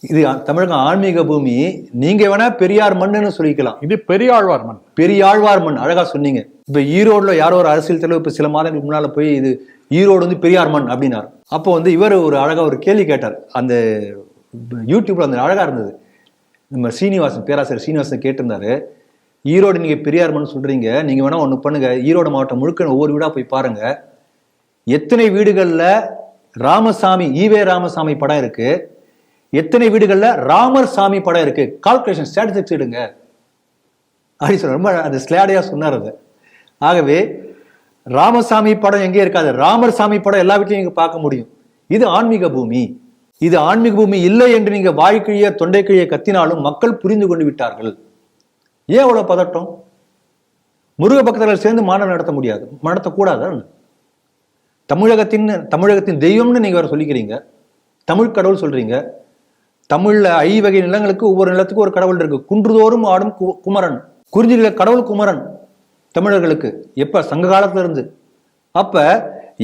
இது தமிழகம் ஆன்மீக பூமி. நீங்க வேணா பெரியார் மண்ணுன்னு சொல்லிக்கலாம். இது பெரியாழ்வார் மண். பெரியாழ்வார் மண் அழகா சொன்னீங்க. இப்ப ஈரோடுல யாரோ ஒரு அரசியல் தலைவர் இப்ப சில மாதங்களுக்கு முன்னால போய் இது ஈரோடு வந்து பெரியார் மண் அப்படின்னாரு. அப்போ வந்து இவர் ஒரு அழகா ஒரு கேள்வி கேட்டார். அந்த யூடியூப்ல அந்த அழகா இருந்தது. நம்ம பேராசிரியர் சீனிவாசன் கேட்டிருந்தாரு, ஈரோடு நீங்க பெரியார் மண் சொல்றீங்க, நீங்க வேணா ஒண்ணு பண்ணுங்க, ஈரோடு மாவட்டம் முழுக்க ஒவ்வொரு வீடா போய் பாருங்க, எத்தனை வீடுகள்ல ராமசாமி ஈவே ராமசாமி படம் இருக்கு, எத்தனை வீடுகள்ல ராமர் சாமி படம் இருக்கு, கால்குலேஷன் ஸ்டாட்டிஸ்டிக்ஸ் எடுங்க அப்படி சொல்ற. ரொம்ப அந்த ஸ்லேடையா சொன்னார் அது. ஆகவே ராமசாமி படம் எங்கே இருக்காது, ராமர் சாமி படம் எல்லா வீட்லையும் நீங்க பார்க்க முடியும். இது ஆன்மீக பூமி. இது ஆன்மீக பூமி இல்லை என்று நீங்க வாய்க்கிழிய தொண்டைக்கிழிய கத்தினாலும் மக்கள் புரிந்து கொண்டு விட்டார்கள். ஏன் அவ்வளவு பதட்டம்? முருக பக்தர்கள் சேர்ந்து மாநாடு நடத்த முடியாது, நடத்தக்கூடாது. தமிழகத்தின் தெய்வம்னு நீங்க வேற சொல்லிக்கிறீங்க, தமிழ் கடவுள் சொல்றீங்க. தமிழ்ல 5 வகை நிலங்களுக்கு ஒவ்வொரு நிலத்துக்கும் ஒரு கடவுள் இருக்கு. குன்றுதோறும் ஆடும் குமரன், குறிஞ்சி நில கடவுள் குமரன் தமிழர்களுக்கு எப்ப சங்க காலத்துல இருந்து. அப்ப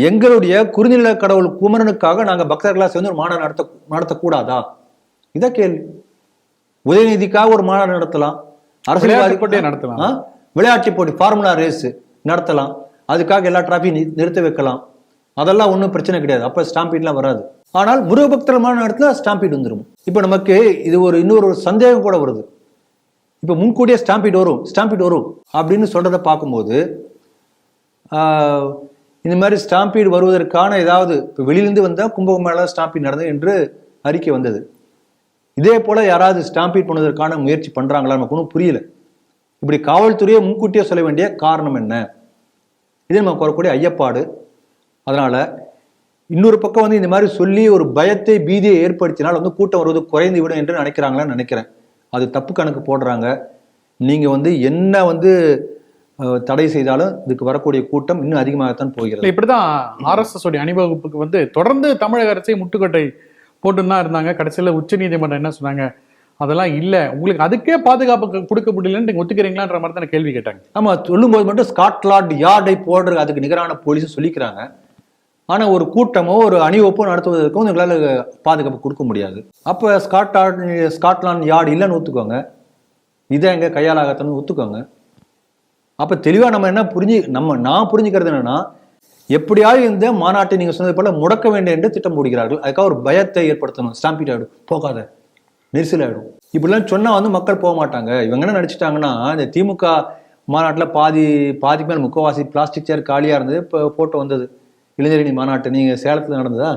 எங்களுடைய குறிஞ்சி நில கடவுள் குமரனுக்காக நாங்க பக்தர்களா சேர்ந்து ஒரு மாநாடு நடத்தக்கூடாதா? இத கேள்வி. உதயநிதிக்காக ஒரு மாநாடு நடத்தலாம், அரசியல்வாதி போட்டியை நடத்தலாம், விளையாட்டு போட்டி ஃபார்முலா ரேஸ் நடத்தலாம், அதுக்காக எல்லா டிராஃபிக் நிறுத்த வைக்கலாம், அதெல்லாம் ஒன்றும் பிரச்சனை கிடையாது. அப்ப ஸ்டாம்பீட்லாம் வராது. ஆனால் முருக பக்தர்கள் மாநாடு நடத்தினா ஸ்டாம்பீட் வந்துடும். இப்ப நமக்கு இது இன்னொரு சந்தேகம் கூட வருது. இப்ப முன்கூட்டியே ஸ்டாம்பீட் வரும் அப்படின்னு சொல்றதை பார்க்கும்போது இந்த மாதிரி ஸ்டாம்பீட் வருவதற்கான ஏதாவது இப்போ வெளியிலிருந்து வந்தா கும்பமேளா ஸ்டாம்பீட் நடந்தது என்று அறிக்கை வந்தது. இதே போல யாராவது ஸ்டாம்பீட் பண்ணுவதற்கான முயற்சி பண்றாங்களா? நமக்கு ஒன்றும் புரியல. இப்படி காவல்துறையை முன்கூட்டியே சொல்ல வேண்டிய காரணம் என்ன? இது நமக்கு வரக்கூடிய ஐயப்பாடு. அதனால இன்னொரு பக்கம் வந்து இந்த மாதிரி சொல்லி ஒரு பயத்தை பீதியை ஏற்படுத்தினால் வந்து கூட்டம் வருவது குறைந்து விடும் என்று நினைக்கிறாங்களான்னு நினைக்கிறேன். அது தப்பு கணக்கு போடுறாங்க. நீங்க வந்து என்ன வந்து தடை செய்தாலும் இதுக்கு வரக்கூடிய கூட்டம் இன்னும் அதிகமாகத்தான் போகிறது. இப்படிதான் RSS உடைய அணிவகுப்புக்கு வந்து தொடர்ந்து தமிழக அரசை முட்டுக்கட்டை போட்டுன்னு தான் இருந்தாங்க. கடைசியில் உச்ச நீதிமன்றம் என்ன சொன்னாங்க, அதெல்லாம் இல்ல, உங்களுக்கு அதுக்கே பாதுகாப்பு கொடுக்க முடியலன்னு நீங்க ஒத்துக்கிறீங்களான்ற மாதிரி தான் கேள்வி கேட்டாங்க. ஆமா, சொல்லும்போது மட்டும் ஸ்காட்லாண்ட் யார்டை போடுற அதுக்கு நிகரான போலீஸ் சொல்லிக்கிறாங்க. ஆனா ஒரு கூட்டமோ ஒரு அணிவகுப்போ நடத்துவதற்கும் உங்களால பாதுகாப்பு கொடுக்க முடியாது. அப்ப ஸ்காட்லாண்ட் யார்டு இல்லைன்னு ஒத்துக்கோங்க, இதை எங்க கையாலாகத்தன்னு ஒத்துக்கோங்க. அப்ப தெளிவா நம்ம என்ன நான் புரிஞ்சுக்கிறது என்னன்னா, எப்படியாவது இந்த மாநாட்டை நீங்க சொன்னது போல முடக்க வேண்டும் என்று திட்டம் போடுகிறார்கள். அதுக்காக ஒரு பயத்தை ஏற்படுத்தணும். ஸ்டாம்பீட் ஆயிடும், போகாத, நெரிசல் ஆயிடும், இப்படிலாம் சொன்னா வந்து மக்கள் போக மாட்டாங்க. இவங்க என்ன நடிச்சிட்டாங்கன்னா, இந்த திமுக மாநாட்டுல பாதிக்கு மேல முக்கவாசி பிளாஸ்டிக் சேர் காலியா இருந்தது. இப்போ போட்டோ வந்தது இளைஞரணி மாநாட்டு, நீங்க சேலத்துல நடந்ததா?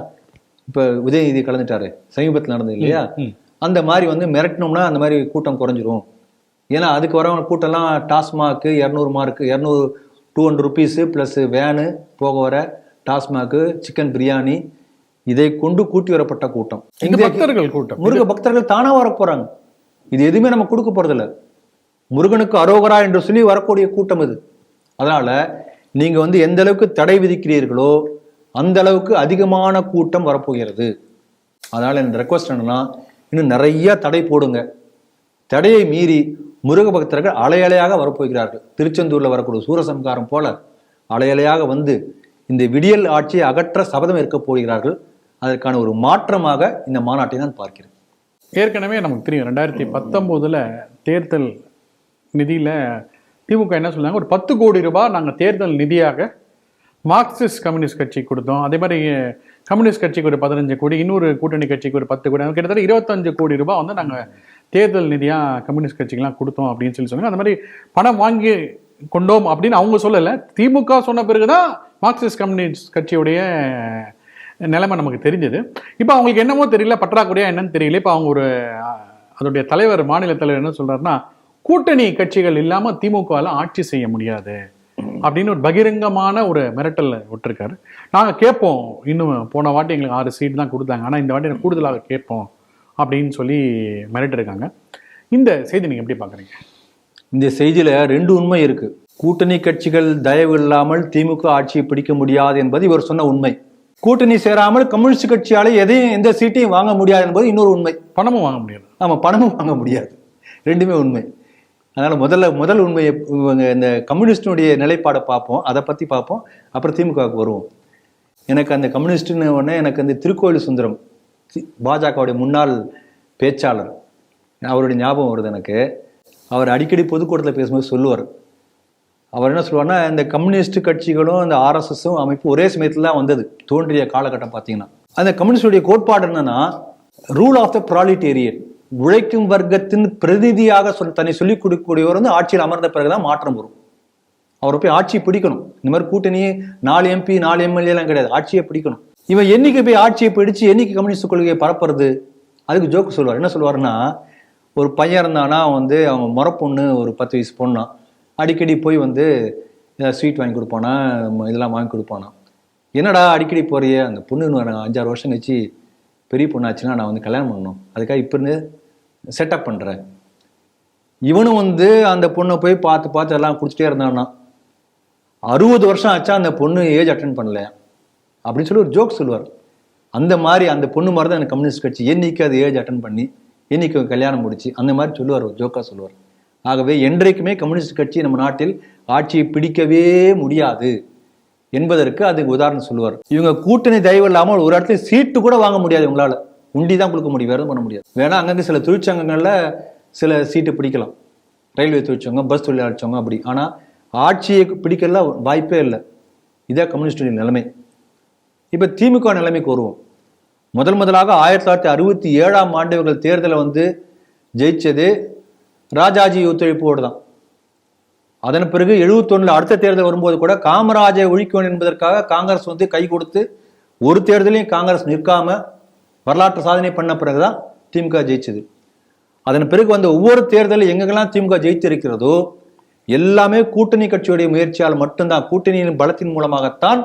இப்ப உதயநிதி கலந்துட்டாரு, சமீபத்தில் நடந்தது இல்லையா? அந்த மாதிரி வந்து மிரட்டணும்னா அந்த மாதிரி கூட்டம் குறைஞ்சிரும். ஏன்னா அதுக்கு வரவங்க கூட்டம்லாம் டாஸ்மாக்கு 200 மார்க் 200 rupees பிளஸ் வேனு போக வர, டாஸ்மாக்கு, சிக்கன் பிரியாணி, இதை கொண்டு கூட்டி வரப்பட்ட கூட்டம். முருக பக்தர்கள் தானா வர போறாங்க. இது எதுவுமே நம்ம கொடுக்க போறதில்ல. முருகனுக்கு அரோகரா என்று சொல்லி வரக்கூடிய கூட்டம் இது. அதனால நீங்க வந்து எந்த அளவுக்கு தடை விதிக்கிறீர்களோ அந்த அளவுக்கு அதிகமான கூட்டம் வரப்போகிறது. அதனால என் ரெக்வஸ்ட் என்னன்னா, இன்னும் நிறைய தடை போடுங்க. தடையை மீறி முருக பக்தர்கள் அலையலையாக வரப்போகிறார்கள். திருச்செந்தூர்ல வரக்கூடிய சூரசம்காரம் போல அலையலையாக வந்து இந்த விடியல் ஆட்சியை அகற்ற சபதம் இருக்க போகிறார்கள். அதற்கான ஒரு மாற்றமாக இந்த மாநாட்டை நான் பார்க்கிறேன். ஏற்கனவே நமக்கு தெரியும் 2019 தேர்தல் நிதியில திமுக என்ன சொன்னாங்க, ஒரு 10 கோடி ரூபாய் நாங்கள் தேர்தல் நிதியாக மார்க்சிஸ்ட் கம்யூனிஸ்ட் கட்சி கொடுத்தோம். அதே மாதிரி கம்யூனிஸ்ட் கட்சிக்கு ஒரு 15 கோடி, இன்னொரு கூட்டணி கட்சிக்கு ஒரு 10 கோடி, கிட்டத்தட்ட 25 கோடி ரூபாய் வந்து நாங்கள் தேர்தல் நிதியாக கம்யூனிஸ்ட் கட்சிக்கெல்லாம் கொடுத்தோம் அப்படின்னு சொன்னாங்க. அந்த மாதிரி பணம் வாங்கி கொண்டோம் அப்படின்னு அவங்க சொல்லலை. திமுக சொன்ன பிறகுதான் மார்க்சிஸ்ட் கம்யூனிஸ்ட் கட்சியுடைய நிலைமை நமக்கு தெரிஞ்சது. இப்போ அவங்களுக்கு என்னமோ தெரியல, பற்றாக்குறையா என்னன்னு தெரியல. இப்போ அவங்க ஒரு அதோடைய தலைவர், மாநில தலைவர் என்ன சொல்றாருன்னா, கூட்டணி கட்சிகள் இல்லாமல் திமுகவில் ஆட்சி செய்ய முடியாது அப்படின்னு ஒரு பகிரங்கமான ஒரு மிரட்டல் விட்டுருக்காரு. நாங்கள் கேட்போம், இன்னும் போன வாட்டி எங்களுக்கு 6 சீட் தான் கொடுத்தாங்க, ஆனால் இந்த வாட்டி கூடுதலாக கேட்போம் அப்படின்னு சொல்லி மிரட்டிருக்காங்க. இந்த செய்தி நீங்கள் எப்படி பார்க்குறீங்க? இந்த செய்தியில 2 உண்மை இருக்கு. கூட்டணி கட்சிகள் தயவு இல்லாமல் திமுக ஆட்சியை பிடிக்க முடியாது என்பது இவர் சொன்ன உண்மை. கூட்டணி சேராமல் கம்யூனிஸ்ட் கட்சியால எதையும் எந்த சீட்டையும் வாங்க முடியாது என்பது இன்னொரு உண்மை. பணமும் வாங்க முடியாது. ஆமா, பணமும் வாங்க முடியாது. 2மே உண்மை. அதனால முதல் உண்மையை இந்த கம்யூனிஸ்டினுடைய நிலைப்பாடை பார்ப்போம், அதை பத்தி பார்ப்போம், அப்புறம் திமுகவுக்கு வருவோம். எனக்கு அந்த கம்யூனிஸ்ட்னு உடனே எனக்கு அந்த திருக்கோயில் சுந்தரம், பாஜகவுடைய முன்னாள் பேச்சாளர், அவருடைய ஞாபகம் வருது எனக்கு. அவர் அடிக்கடி பொதுக்கூட்டத்தில் பேசும்போது சொல்லுவார். அவர் என்ன சொல்லுவார்னா, இந்த கம்யூனிஸ்ட் கட்சிகளும் இந்த ஆர்எஸ்எஸும் அமைப்பு ஒரே சமயத்தில் தான் வந்தது, தோன்றிய காலகட்டம் பார்த்தீங்கன்னா. அந்த கம்யூனிஸ்டுடைய கோட்பாடு என்னன்னா, ரூல் ஆஃப் த ப்ராலிட்டேரியன், உழைக்கும் வர்க்கத்தின் பிரதிநிதியாக தன்னை சொல்லிக் கொடுக்கக்கூடியவர் வந்து ஆட்சியில் அமர்ந்த பிறகுதான் மாற்றம் வரும். அவரை போய் ஆட்சியை பிடிக்கணும். இந்த மாதிரி கூட்டணியே 4 MP 4 MLA எல்லாம் கிடையாது, ஆட்சியை பிடிக்கணும். இவன் என்னைக்கு போய் ஆட்சியை பிடிச்சு என்னைக்கு கம்யூனிஸ்ட் கொள்கையை பரப்புறது? அதுக்கு ஜோக்கு சொல்லுவார். என்ன சொல்லுவாருன்னா, ஒரு பையன் இருந்தானா வந்து அவன் முறப்பொண்ணு, ஒரு 10 வயசு பொண்ணா, அடிக்கடி போய் வந்து ஸ்வீட் வாங்கி கொடுப்பானா, இதெல்லாம் வாங்கி கொடுப்பானா. என்னடா அடிக்கடி போறியே, அந்த பொண்ணு 5-6 வருஷம் கழிச்சு பெரிய பொண்ணாச்சுன்னா நான் வந்து கல்யாணம் பண்ணணும், அதுக்காக இப்போ இருந்து செட்டப் பண்ணுறேன். இவனும் வந்து அந்த பொண்ணை போய் பார்த்து எல்லாம் குடிச்சிட்டே இருந்தான்னா 60 வருஷம் ஆச்சா அந்த பொண்ணு ஏஜ் அட்டன் பண்ணல அப்படின்னு சொல்லி ஒரு ஜோக் சொல்லுவார். அந்த மாதிரி அந்த பொண்ணு மாதிரி தான் எனக்கு கம்யூனிஸ்ட் கட்சி, என்னைக்கு அது ஏஜ் அட்டன் பண்ணி என்னைக்கு கல்யாணம் முடிச்சு, அந்த மாதிரி சொல்லுவார், ஒரு ஜோக்கா சொல்லுவார். ஆகவே என்றைக்குமே கம்யூனிஸ்ட் கட்சி நம்ம நாட்டில் ஆட்சியை பிடிக்கவே முடியாது என்பதற்கு அதுக்கு உதாரணம் சொல்லுவார். இவங்க கூட்டணி தயவு இல்லாமல் ஒரு இடத்துல சீட்டு கூட வாங்க முடியாது, இவங்களால உண்டி தான் கொடுக்க முடியும், வேறு பண்ண முடியாது. வேணா அங்கங்கே சில தொழிற்சங்கங்கள்ல சில சீட்டு பிடிக்கலாம், ரயில்வே தொழிற்சங்கம், பஸ் தொழிலாளர் சங்கம் அப்படி. ஆனால் ஆட்சியை பிடிக்கலாம் வாய்ப்பே இல்லை. இதே கம்யூனிஸ்டுடைய நிலைமை. இப்போ திமுக நிலைமைக்கு வருவோம். முதலாக 1967ஆம் ஆண்டு இவர்கள் தேர்தலை வந்து ஜெயிச்சது ராஜாஜி ஒத்துழைப்போடு தான். அதன் பிறகு 71 அடுத்த தேர்தல் வரும்போது கூட காமராஜை ஒழிக்கணும் என்பதற்காக காங்கிரஸ் வந்து கை கொடுத்து ஒரு தேர்தலையும் காங்கிரஸ் நிற்காம வரலாற்று சாதனை பண்ண பிறகுதான் திமுக ஜெயிச்சது. அதன் பிறகு வந்த ஒவ்வொரு தேர்தலும் எங்கெல்லாம் திமுக ஜெயித்திருக்கிறதோ எல்லாமே கூட்டணி கட்சியுடைய முயற்சியால் மட்டும்தான், கூட்டணியின் பலத்தின் மூலமாகத்தான்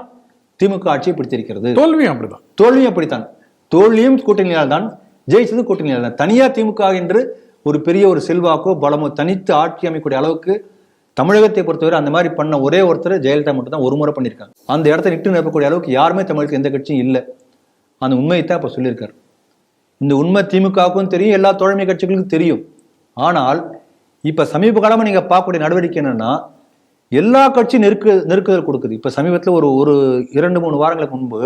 திமுக ஆட்சியை பிடித்திருக்கிறது. தோல்வியும் அப்படிதான். தோல்வியும் அப்படித்தான். தோல்வியும் கூட்டணியால் தான், ஜெயிச்சது கூட்டணியால் தான். தனியா திமுக என்று ஒரு பெரிய ஒரு செல்வாக்கோ பலமோ தனித்து ஆட்சி அமைக்கக்கூடிய அளவுக்கு தமிழகத்தை பொறுத்தவரை அந்த மாதிரி பண்ண ஒரே ஒருத்தர் ஜெயலலிதா மட்டும் தான் ஒரு முறை பண்ணியிருக்காங்க. அந்த இடத்த நிட்டு நிரப்பக்கூடிய அளவுக்கு யாருமே தமிழகத்தில் எந்த கட்சியும் இல்லை. அந்த உண்மையை தான் இப்போ சொல்லியிருக்காரு. இந்த உண்மை திமுகவுக்கும் தெரியும், எல்லா தோழமை கட்சிகளுக்கும் தெரியும். ஆனால் இப்ப சமீப காலமா நீங்க பார்க்கக்கூடிய நடவடிக்கை என்னன்னா, எல்லா கட்சியும் நெருக்குதல் கொடுக்குது. இப்ப சமீபத்தில் ஒரு 2-3 வாரங்களுக்கு முன்பு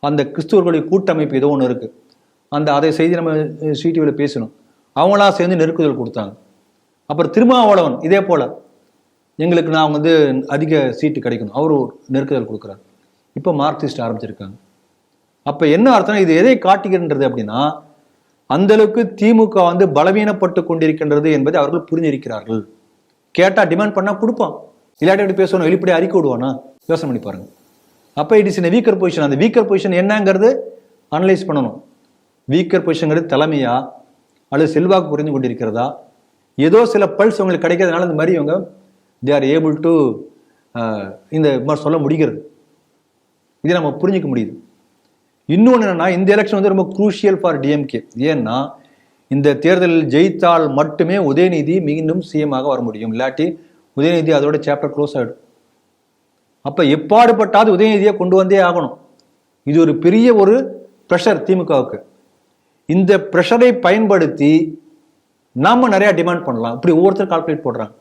அந்த கிறிஸ்துவர்களுடைய கூட்டமைப்பு ஏதோ ஒன்று இருக்கு, அதை செய்தி நம்ம சிடிவியில் பேசணும், அவங்களா சேர்ந்து நெருக்குதல் கொடுத்தாங்க. அப்புறம் திருமாவளவன் இதே போல எங்களுக்கு நான் வந்து அதிக சீட்டு கிடைக்கணும், அவரு நெருக்குதல் கொடுக்குறாரு. இப்போ மார்க்சிஸ்ட் ஆரம்பிச்சிருக்காங்க. அப்ப என்ன அர்த்தம், இது எதை காட்டுகின்றது அப்படின்னா, அந்த அளவுக்கு திமுக வந்து பலவீனப்பட்டு கொண்டிருக்கின்றது என்பதை அவர்கள் புரிஞ்சிருக்கிறார்கள். கேட்டா டிமாண்ட் பண்ணா கொடுப்பான், இல்லாட்டி எப்படி பேசணும், வெளிப்படையா அறிக்கை விடுவானா, யோசனை பண்ணி பாருங்க. அப்ப it is in weaker position. அந்த வீக்கர் பொசிஷன் என்னங்கிறது அனலைஸ் பண்ணணும். வீக்கர் பொசிஷன்ங்கிறது தலைமையா அல்லது செல்வாக்கு புரிந்து கொண்டிருக்கிறதா, ஏதோ சில பல்ஸ் அவங்களுக்கு கிடைக்கிறதுனால இந்த மாதிரி இவங்க தே ஆர் ஏபிள் டு இந்த மாதிரி சொல்ல முடிகிறது. இதை நம்ம புரிஞ்சிக்க முடியுது. இன்னொன்று என்னன்னா, இந்த எலெக்ஷன் வந்து ரொம்ப குரூஷியல் ஃபார் டிஎம்கே. ஏன்னா இந்த தேர்தலில் ஜெயித்தால் மட்டுமே உதயநிதி மீண்டும் சிஎம்மாக வர முடியும், இல்லாட்டி உதயநிதி அதோட சாப்டர் க்ளோஸ் ஆகிடும். அப்ப எப்பாடுபட்டாது உதயநிதியை கொண்டு வந்தே ஆகணும். இது ஒரு பெரிய ஒரு ப்ரெஷர் திமுகவுக்கு. இந்த ப்ரெஷரை பயன்படுத்தி நாம நிறைய டிமாண்ட் பண்ணலாம். இப்படி ஒவ்வொருத்தரும் கால்குலேட் போடுறாங்க.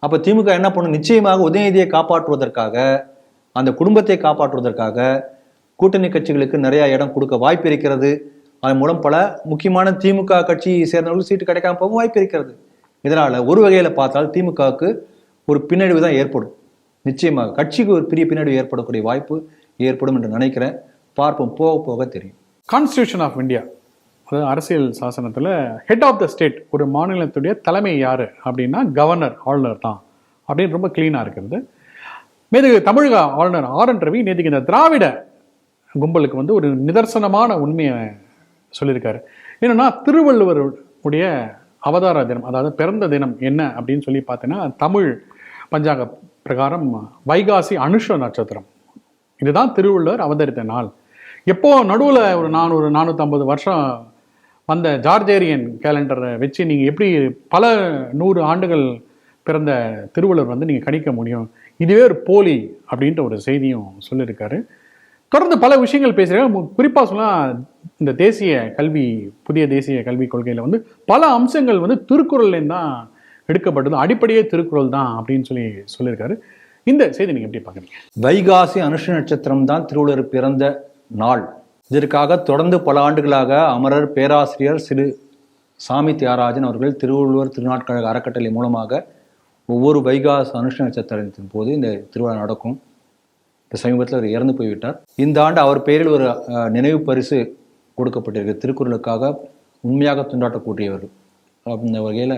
அப்ப திமுக என்ன பண்ணும்? நிச்சயமாக உதயநிதியை காப்பாற்றுவதற்காக, அந்த குடும்பத்தை காப்பாற்றுவதற்காக கூட்டணி கட்சிகளுக்கு நிறைய இடம் கொடுக்க வாய்ப்பு இருக்கிறது. அதன் மூலம் பல முக்கியமான திமுக கட்சி சேர்ந்தவர்களுக்கு சீட்டு கிடைக்காம போக வாய்ப்பு இருக்கிறது. இதனால ஒரு வகையில பார்த்தால் திமுகவுக்கு ஒரு பின்னடைவு தான் ஏற்படும். நிச்சயமாக கட்சிக்கு ஒரு பெரிய பின்னடைவு ஏற்படக்கூடிய வாய்ப்பு ஏற்படும் என்று நினைக்கிறேன். பார்ப்போம், போக போக தெரியும். கான்ஸ்டியூஷன் ஆஃப் இந்தியா, அதாவது அரசியல் சாசனத்தில் ஹெட் ஆஃப் த ஸ்டேட், ஒரு மாநிலத்துடைய தலைமை யார் அப்படின்னா கவர்னர், ஆளுநர் தான் அப்படின்னு ரொம்ப கிளீனாக இருக்கிறது. மேற்கு தமிழக ஆளுநர் ஆர்.என். ரவி நேற்றுக்கு இந்த திராவிட கும்பலுக்கு வந்து ஒரு நிதர்சனமான உண்மையை சொல்லியிருக்காரு. என்னன்னா, திருவள்ளுவர் உடைய அவதார தினம், அதாவது பிறந்த தினம் என்ன அப்படின்னு சொல்லி பார்த்தீங்கன்னா, தமிழ் பஞ்சாங்க பிரகாரம் வைகாசி அனுஷ நட்சத்திரம், இதுதான் திருவள்ளுவர் அவதரித்த நாள். எப்போ நடுவில் ஒரு 450 வருஷம் வந்த ஜார்ஜேரியன் கேலண்டரை வச்சு நீங்கள் எப்படி பல 100 ஆண்டுகள் பிறந்த திருவள்ளுவர் வந்து நீங்கள் கணிக்க முடியும்? இதுவே ஒரு போலி அப்படின்ற ஒரு செய்தியும் சொல்லியிருக்காரு. தொடர்ந்து பல விஷயங்கள் பேசுகிறாங்க. குறிப்பாக சொன்னால் இந்த புதிய தேசிய கல்விக் கொள்கையில் வந்து பல அம்சங்கள் வந்து திருக்குறள்லேருந்து தான் எடுக்கப்பட்டது, அடிப்படையே திருக்குறள் தான் அப்படின்னு சொல்லியிருக்காரு. இந்த செய்தி நீங்கள் எப்படி பார்க்குறீங்க? வைகாசி அனுஷ நட்சத்திரம் தான் திருவள்ளுவர் பிறந்த நாள். இதற்காக தொடர்ந்து பல ஆண்டுகளாக அமரர் பேராசிரியர் சிறு சாமி தியாகராஜன் அவர்கள் திருவள்ளுவர் திருநாட்கழக அறக்கட்டளை மூலமாக ஒவ்வொரு வைகாசி அனுஷ நட்சத்திரத்தின் போது இந்த திருவிழா நடக்கும். இப்போ சமீபத்தில் அவர் இறந்து போய்விட்டார். இந்த ஆண்டு அவர் பெயரில் ஒரு நினைவு பரிசு கொடுக்கப்பட்டிருக்கு. திருக்குறளுக்காக உண்மையாக துண்டாட்டக்கூடியவர் அந்த வகையில்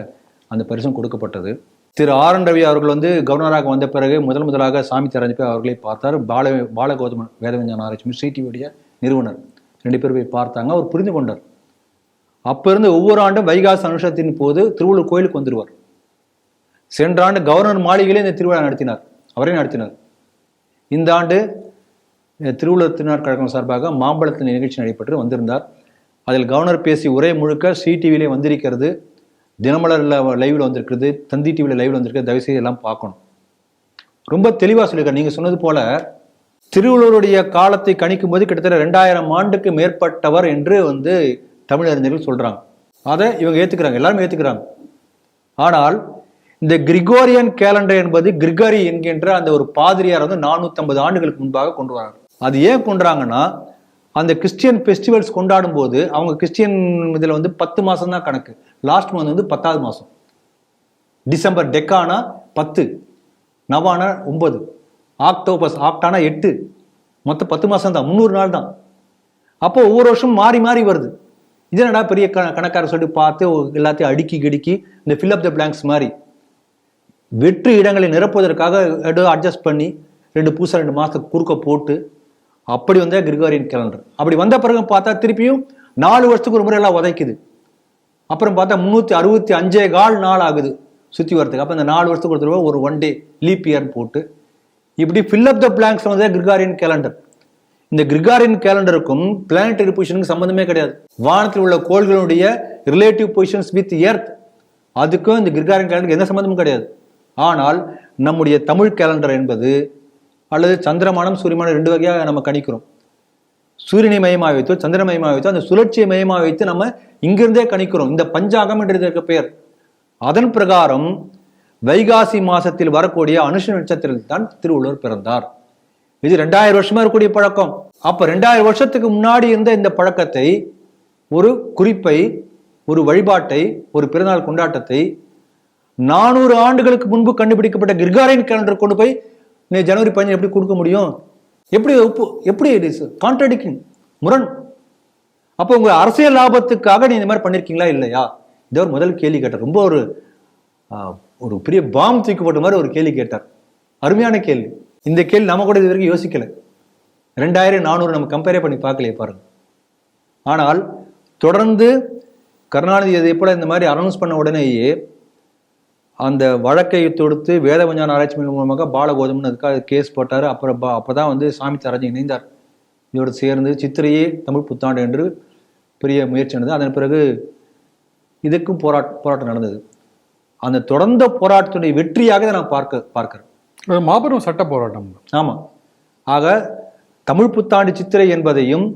அந்த பரிசும் கொடுக்கப்பட்டது. திரு ஆர்.என். ரவி அவர்கள் வந்து கவர்னராக வந்த பிறகு முதலாக சாமி தியாகராஜன் போய் அவர்களை பார்த்தார். பாலகௌதம வேதவிஞ்ஞான ஆராய்ச்சி சிடிவியுடைய நிறுவனர் 2 பேர் போய் பார்த்தாங்க. அவர் புரிந்து கொண்டார். அப்போ இருந்து ஒவ்வொரு ஆண்டும் வைகாசி அனுஷத்தின் போது திருவள்ளுவர் கோயிலுக்கு வந்துடுவார். சென்ற ஆண்டு கவர்னர் மாளிகையிலே இந்த திருவிழா நடத்தினார், அவரே நடத்தினார். இந்த ஆண்டு திருவள்ளுவர் திருநாட்கழகம் சார்பாக மாம்பழத்தில் நிகழ்ச்சி நடைபெற்று வந்திருந்தார். அதில் கவர்னர் பேசிய உரை முழுக்க சிடிவிலே வந்திருக்கிறது, தினமலரில் லைவில் வந்திருக்கிறது, தந்தி டிவியில் லைவில் வந்திருக்கிறது. தயவுசெய்து எல்லாம் பார்க்கணும். ரொம்ப தெளிவாக சொல்லியிருக்காரு. நீங்கள் சொன்னது போல திருவள்ளுவருடைய காலத்தை கணிக்கும் போது கிட்டத்தட்ட 2000 ஆண்டுக்கு மேற்பட்டவர் என்று வந்து தமிழறிஞர்கள் சொல்றாங்க. அதை இவங்க ஏத்துக்கிறாங்க, எல்லாருமே ஏத்துக்கிறாங்க. ஆனால் இந்த கிரிகோரியன் கேலண்டர் என்பது கிரிகரி என்கின்ற அந்த ஒரு பாதிரியார் வந்து 450 ஆண்டுகளுக்கு முன்பாக கொண்டு வராங்க. அது ஏன் கொண்டுறாங்கன்னா, அந்த கிறிஸ்டியன் ஃபெஸ்டிவல்ஸ் கொண்டாடும் போது அவங்க கிறிஸ்டியன் இதில் வந்து 10 மாதம் தான் கணக்கு. லாஸ்ட் மந்த் வந்து 10வது மாதம். டிசம்பர் டெக்கானா 10, நவானா 9, ஆக்டானா 8, மொத்தம் 10 மாதம் தான், 300 நாள் தான். அப்போ ஒவ்வொரு வருஷம் மாறி மாறி வருது. இது என்னடா பெரிய கணக்கார சொல்லி பார்த்து எல்லாத்தையும் அடுக்கி கிடுக்கி இந்த ஃபில் அப் த பிளாங்க்ஸ் மாதிரி வெற்று இடங்களை நிரப்புவதற்காக அட்ஜஸ்ட் பண்ணி 2 மாதத்துக்கு குறுக்க போட்டு அப்படி வந்த கிரிகோரியன் கேலண்டர். அப்படி வந்த பிறகு பார்த்தா திருப்பியும் 4 வருஷத்துக்கு ஒரு முறை எல்லாம் உதைக்குது. அப்புறம் பார்த்தா 365 நாள் ஆகுது சுற்றி வரதுக்கு. அப்போ இந்த 4 வருஷத்துக்கு ஒரு தடவை ஒரு 1 டே லீப் இயர் போட்டு இப்படி ஃபில் அப் த பிளாங்க்ஸ் வந்து கிரிகோரியன் கேலண்டர். இந்த கிரிகோரியன் கேலண்டருக்கும் பிளானட்டரி பொசிஷனுக்கு சம்பந்தமே கிடையாது. வானத்தில் உள்ள கோள்களுடைய ரிலேட்டிவ் பொசிஷன்ஸ் வித் எர்த், அதுக்கும் இந்த கிரிகோரியன் கேலண்டருக்கு எந்த சம்பந்தமும் கிடையாது. ஆனால் நம்முடைய தமிழ் கேலண்டர் என்பது, அல்லது சந்திரமானம் சூரியமானம் 2 வகையாக நம்ம கணிக்கிறோம். சூரியனை மையமாக வைத்தோ சந்திர மையமாக வைத்தோ அந்த சுழற்சியை மையமாக வைத்து நம்ம இங்கிருந்தே கணிக்கிறோம். இந்த பஞ்சாங்கம் என்றதற்கு பெயர். அதன் பிரகாரம் வைகாசி மாசத்தில் வரக்கூடிய அனுஷ நட்சத்திரத்தில் தான் திருவள்ளுவர் பிறந்தார். இது 2000 வருஷமா இருக்கக்கூடிய பழக்கம். அப்ப 2000 வருஷத்துக்கு முன்னாடி இருந்த இந்த பழக்கத்தை, ஒரு குறிப்பை, ஒரு வழிபாட்டை, ஒரு பிறநாள் கொண்டாட்டத்தை 400 ஆண்டுகளுக்கு முன்பு கண்டுபிடிக்கப்பட்ட கிரிகோரியன் கேலண்டர் கொண்டு போய் ஜனவரி 15 எப்படி கொடுக்க முடியும்? எப்படி கான்ட்ராடிக்டிங், முரண். அப்போ உங்க அரசியல் லாபத்துக்காக நீ இந்த மாதிரி பண்ணிருக்கீங்களா இல்லையா? இதை ஒரு முதல் கேள்வி கேட்டார். ரொம்ப ஒரு பெரிய பாம் தூக்கி போட்ட மாதிரி ஒரு கேள்வி கேட்டார். அருமையான கேள்வி. இந்த கேள்வி நம்ம கூட இது வரைக்கும் யோசிக்கல. 2400 நம்ம கம்பேரே பண்ணி பார்க்கலையே பாருங்க. ஆனால் தொடர்ந்து கருணாநிதி இதே போல இந்த மாதிரி அனௌன்ஸ் பண்ண உடனேயே அந்த வழக்கை தொடுத்து வேத விஞ்ஞான ஆராய்ச்சி மூலமாக பாலகௌதமன் அதுக்காக கேஸ் போட்டார். அப்பதான் வந்து சாமி தியாகராஜன் இணைந்தார். இதோடு சேர்ந்து சித்திரையே தமிழ் புத்தாண்டு என்று பெரிய முயற்சி நடந்தது. அதன் பிறகு இதுக்கும் போராட்டம் நடந்தது. அந்த தொடர்ந்த போராட்டத்துடைய வெற்றியாக நான் பார்க்கிறேன். மாபெரும் சட்ட போராட்டம். ஆமா. ஆக தமிழ் புத்தாண்டு சித்திரை என்பதையும்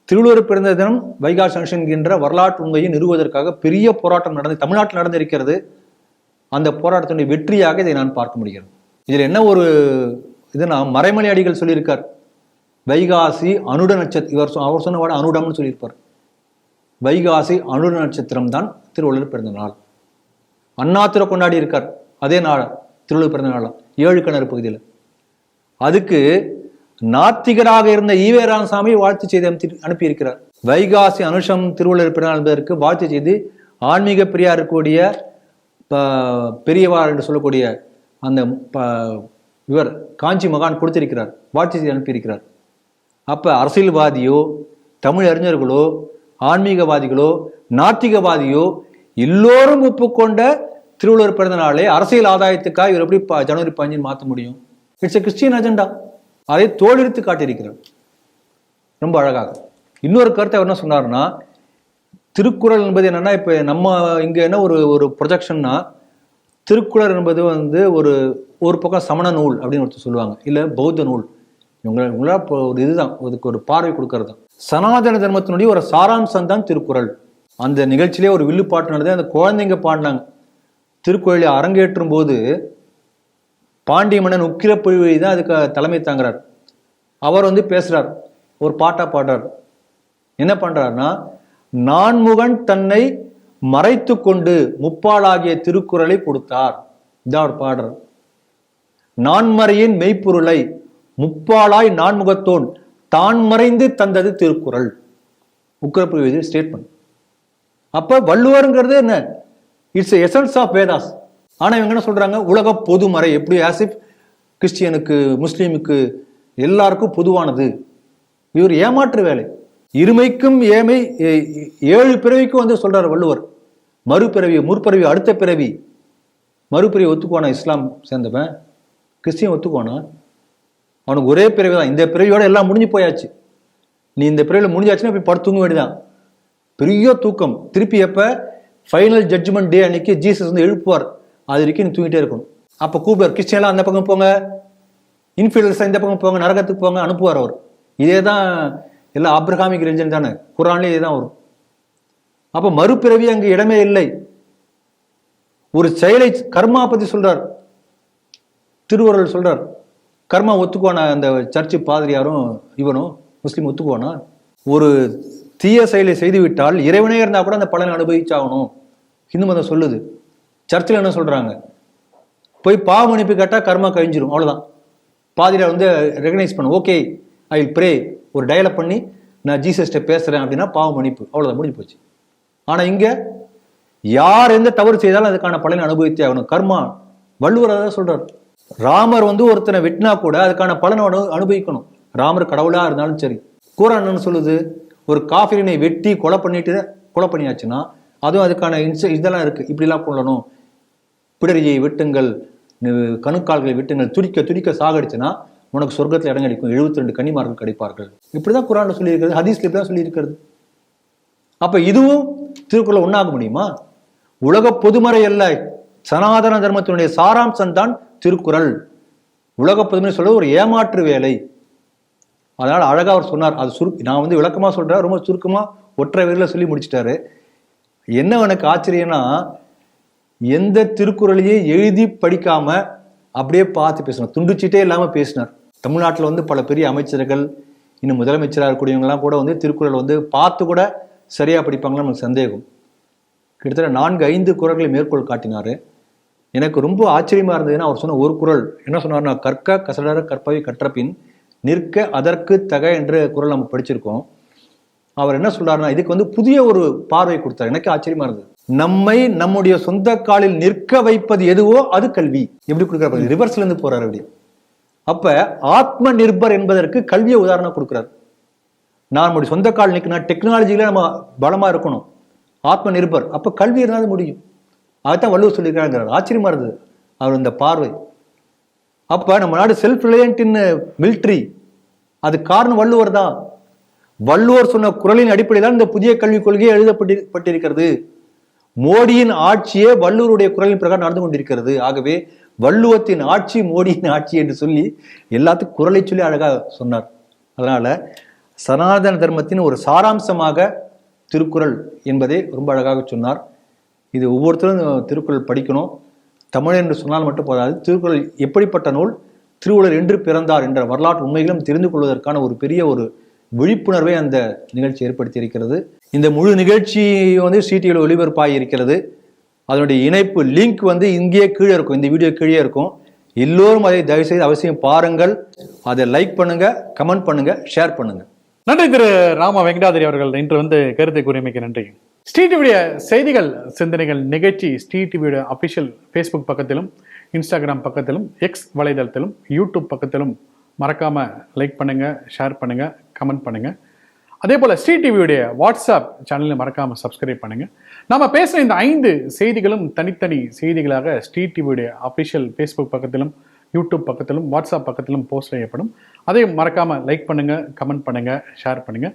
திருவள்ளுவர் பிறந்த தினம் வைகாசி அனுஷம் என்கின்ற வரலாற்று உண்மையை நிறுவுவதற்காக பெரிய போராட்டம் தமிழ்நாட்டில் நடந்திருக்கிறது. அந்த போராட்டத்தினுடைய வெற்றியாக இதை நான் பார்க்க முடிகிறது. இதில் என்ன ஒரு இதுனா, மறைமலை அடிகள் சொல்லியிருக்கார், வைகாசி அனுட நட்சத்திரம், அவர் சொன்ன வாட அனுடம்னு சொல்லியிருப்பார். வைகாசி அனுட நட்சத்திரம் தான் திருவள்ளுவர் பிறந்த நாள். அண்ணாத்துறை கொண்டாடி இருக்கார் அதே நாள், திருவள்ளுவர் பிறந்த நாள் 7 கிணறு பகுதியில். அதுக்கு நாத்திகராக இருந்த ஈவே ராமசாமி வாழ்த்து செய்தி அனுப்பியிருக்கிறார். வைகாசி அனுஷம் திருவள்ளுவர் பிறந்த நாள் என்பதற்கு வாழ்த்து செய்து ஆன்மீக பிரியா இருக்கக்கூடிய பெரியவார் என்று சொல்லக்கூடிய அந்த இவர் காஞ்சி மகான் கொடுத்திருக்கிறார், வாழ்த்து செய்தி அனுப்பியிருக்கிறார். அப்ப அரசியல்வாதியோ தமிழ் அறிஞர்களோ ஆன்மீகவாதிகளோ நாத்திகவாதியோ எல்லோரும் ஒப்புக்கொண்ட திருவள்ளுவர் பிறந்த நாளை அரசியல் ஆதாயத்துக்காக இவர் எப்படி ஜனவரி 15 மாற்ற முடியும்? It's a Christian agenda. அதை தோலெடுத்து காட்டியிருக்கிறார் ரொம்ப அழகாக. இன்னொரு கருத்தை அவர் என்ன சொன்னார்னா, திருக்குறள் என்பது என்னன்னா, இப்ப நம்ம இங்க என்ன ஒரு ப்ரொஜெக்ஷன்னா, திருக்குறள் என்பது ஒரு பக்கம் சமண நூல் அப்படின்னு ஒருத்தர் சொல்லுவாங்க, இல்ல பௌத்த நூல். இவங்களா ஒரு இதுதான், அதுக்கு ஒரு பார்வை கொடுக்கறது தான். சனாதன தர்மத்தினுடைய ஒரு சாராம்சம் தான் திருக்குறள். அந்த நிகழ்ச்சியிலே ஒரு வில்லுப்பாட்டு நடந்தது, அந்த குழந்தைங்க பாடினாங்க. திருக்குறளை அரங்கேற்றும் போது பாண்டிய மன்னன் உக்கிரப்புழுவை தான் அதுக்கு தலைமை தாங்குறார். அவர் பேசுறார், ஒரு பாட்டா பாடுறார். என்ன பண்றாருன்னா, நான்முகன் தன்னை மறைத்து கொண்டு முப்பாலாகிய திருக்குறளை கொடுத்தார். இதான் அவர் பாடுறார். நான்மறையின் மெய்ப்பொருளை முப்பாலாய் நான்முகத்தோன் தான் மறைந்து தந்தது திருக்குறள். உக்கிரப்புழுவை ஸ்டேட்மெண்ட். அப்ப வள்ளுவருங்கிறது என்ன? It's essence of Vedas. ஆனா இவங்க என்ன சொல்றாங்க, உலக பொதுமறை. எப்படி ஆசிப் கிறிஸ்டியனுக்கு முஸ்லீமுக்கு எல்லாருக்கும் பொதுவானது. இவர் ஏமாற்று வேலை. இருமைக்கும் ஏமை 7 பிறவிக்கும் சொல்றாரு வள்ளுவர். மறுபிறவி, முற்பிறவி, அடுத்த பிறவி. மறுபிறவி ஒத்துக்குவானா இஸ்லாம் சேர்ந்தவன்? கிறிஸ்டியன் ஒத்துக்குவானா? அவனுக்கு ஒரே பிறவி தான். இந்த பிறவியோட எல்லாம் முடிஞ்சு போயாச்சு. நீ இந்த பிறவியில் முடிஞ்சாச்சுன்னா போய் படுத்து தூங்க வேண்டியதான். பெரிய தூக்கம். திருப்பி எப்ப ஃபைனல் ஜட்ஜ்மெண்ட் டே அன்னைக்கு ஜீசஸ் எழுப்புவார், அது வரைக்கும் நீ தூங்கிட்டே இருக்கணும். அப்ப கூப்பிடுவார், கிறிஸ்டியன்லாம் அந்த பக்கம் போங்க, இன்ஃபீல்டர்ஸ் இந்த பக்கம் போங்க, நரகத்துக்கு போங்க, அனுப்புவார் அவர். இதே தான் எல்லாம் ஆப்ரஹாமிக் ரிலிஜன் தானே, குர்ஆன்லயே இதே தான் வரும். அப்ப மறுபிறவி அங்கு இடமே இல்லை. ஒரு செயலை கர்மா பத்தி சொல்றார் திருவள்ளுவர், சொல்றார். கர்மா ஒத்துக்குவானா அந்த சர்ச்சு பாதிரியாரும் இவனும் முஸ்லீம் ஒத்துக்குவானா? ஒரு தீய செயலை செய்துவிட்டால் இறைவனே இருந்தா கூட அந்த பலனை அனுபவிச்சாகணும், இந்து மதம் சொல்லுது. சர்ச்சில் என்ன சொல்றாங்க, போய் பாவ மன்னிப்பு கேட்டா கர்மா கழிஞ்சிரும், அவ்வளவுதான். பாதிரியார் ரெகனைஸ் பண்ண, ஓகே ஐ வில் ப்ரே, ஒரு டயலாக் பண்ணி நான் ஜீசஸ்ட பேசுறேன் அப்படின்னா பாவ மன்னிப்பு, அவ்வளவுதான், முடிஞ்சு போச்சு. ஆனா இங்க யார் எந்த தவறு செய்தாலும் அதுக்கான பலனை அனுபவித்தே ஆகணும். கர்மா. வள்ளுவர் அதான் சொல்றார். ராமர் ஒருத்தனை வெட்டினா கூட அதுக்கான பலனை அனுபவிக்கணும். ராமர் கடவுளா இருந்தாலும் சரி. குர்ஆன் என்ன சொல்லுது, ஒரு காஃபிரினை வெட்டி கொலை பண்ணியாச்சுன்னா அதுவும் அதுக்கான இதெல்லாம் இருக்கு, இப்படிலாம் கொள்ளணும். பிடரியை வெட்டுங்கள், கணுக்கால்களை வெட்டுங்கள், துடிக்க துடிக்க சாகடிச்சுன்னா உனக்கு சொர்க்கத்தில் இடம் கிடைக்கும், 72 கன்னிமார்கள் கிடைப்பார்கள். இப்படிதான் குர்ஆன்ல சொல்லி இருக்கிறது, ஹதீஸ்ல இப்படிதான் சொல்லி இருக்கிறது. அப்ப இதுவும் திருக்குறள் ஒண்ணாக முடியுமா? உலக பொதுமறை அல்ல, சனாதன தர்மத்தினுடைய சாராம்சம் தான் திருக்குறள். உலக பொதுமறை சொல்ல ஒரு ஏமாற்று வேலை. அதனால அழகா அவர் சொன்னார். அது நான் விளக்கமா சொல்றேன், ரொம்ப சுருக்கமா ஒற்றை வரியில சொல்லி முடிச்சிட்டாரு. என்ன எனக்கு ஆச்சரியம்னா, எந்த திருக்குறளையே எழுதி படிக்காம அப்படியே பார்த்து பேசணும், துண்டுச்சிட்டே இல்லாம பேசினார். தமிழ்நாட்டில் பல பெரிய அமைச்சர்கள், இன்னும் முதலமைச்சராக இருக்கக்கூடியவங்கலாம் கூட திருக்குறள் பார்த்து கூட சரியா படிப்பாங்களான்னு நமக்கு சந்தேகம். கிட்டத்தட்ட 4-5 குறள்களை மேற்கோள் காட்டினாரு. எனக்கு ரொம்ப ஆச்சரியமா இருந்ததுன்னா, அவர் சொன்ன ஒரு குறள் என்ன சொன்னார்னா, கற்க கசடர கற்பவை கற்றபின் நிற்க அதற்கு தக என்ற குறள் நம்ம படிச்சிருக்கோம். அவர் என்ன சொல்றாருன்னா, இதுக்கு புதிய ஒரு பார்வை கொடுத்தார். எனக்கு ஆச்சரியமா இருந்தது. நம்மை நம்முடைய சொந்த காலில் நிற்க வைப்பது எதுவோ அது கல்வி. எப்படி கொடுக்குறாரு, ரிவர்ஸ்ல இருந்து போறாரு அப்படி. அப்ப ஆத்ம நிர்பர் என்பதற்கு கல்வியை உதாரணம் கொடுக்கிறார். நான் நம்முடைய சொந்த கால் நிற்கணும், டெக்னாலஜியில நம்ம பலமா இருக்கணும், ஆத்ம நிர்பர். அப்ப கல்வி இருந்தாலும் முடியும். அதுதான் வள்ளுவர் சொல்லியிருக்காங்கிறார். ஆச்சரியமா இருந்தது அவர் இந்த பார்வை. அப்ப நம்ம நாடு செல்ஃப் ரிலையன்ட் இன் மிலிட்ரி, அது காரணம் வள்ளுவர் தான். வள்ளுவர் சொன்ன குறளின் அடிப்படையில் தான் இந்த புதிய கல்விக் கொள்கை எழுதப்பட்டிருக்கிறது. மோடியின் ஆட்சியே வள்ளுவருடைய குறளின் பிரகாரம் நடந்து கொண்டிருக்கிறது. ஆகவே வள்ளுவத்தின் ஆட்சி மோடியின் ஆட்சி என்று சொல்லி எல்லாத்துக்கும் குறளை சொல்லி அழகா சொன்னார். அதனால சனாதன தர்மத்தின் ஒரு சாராம்சமாக திருக்குறள் என்பதை ரொம்ப அழகாக சொன்னார். இது ஒவ்வொருத்தரும் திருக்குறள் படிக்கணும். தமிழ் என்று சொன்னால் மட்டும் போதாது, திருக்குறள் எப்படிப்பட்ட நூல், திருவள்ளுவர் என்று பிறந்தார் என்ற வரலாற்று உண்மைகளும் தெரிந்து கொள்வதற்கான ஒரு பெரிய ஒரு விழிப்புணர்வை அந்த நிகழ்ச்சி ஏற்படுத்தி இருக்கிறது. இந்த முழு நிகழ்ச்சி சிடிவியில் ஒளிபரப்பாகி இருக்கிறது. அதனுடைய இணைப்பு லிங்க் இங்கேயே கீழே இருக்கும், இந்த வீடியோ கீழே இருக்கும். எல்லோரும் அதை தயவு செய்து அவசியம் பாருங்கள். அதை லைக் பண்ணுங்க, கமெண்ட் பண்ணுங்க, ஷேர் பண்ணுங்க. நன்றி திரு ராம வெங்கடாதிரி அவர்கள் இன்று கருத்தை கூறியமைக்கு நன்றி. ஸ்ரீ டிவியுடைய செய்திகள் சிந்தனைகள் நிகழ்ச்சி ஸ்ரீ டிவியுடைய அபிஷியல் ஃபேஸ்புக் பக்கத்திலும், இன்ஸ்டாகிராம் பக்கத்திலும், எக்ஸ் வலைதளத்திலும், யூடியூப் பக்கத்திலும் மறக்காம லைக் பண்ணுங்க, ஷேர் பண்ணுங்க, கமெண்ட் பண்ணுங்க. அதே போல ஸ்ரீ டிவியுடைய வாட்ஸ்அப் சேனலை மறக்காம சப்ஸ்கிரைப் பண்ணுங்க. நாம பேசுற இந்த 5 செய்திகளும் தனித்தனி செய்திகளாக ஸ்ரீ டிவியுடைய அபிஷியல் ஃபேஸ்புக் பக்கத்திலும், யூடியூப் பக்கத்திலும், வாட்ஸ்அப் பக்கத்திலும் போஸ்ட் செய்யப்படும். அதையும் மறக்காம லைக் பண்ணுங்க, கமெண்ட் பண்ணுங்க, ஷேர் பண்ணுங்க.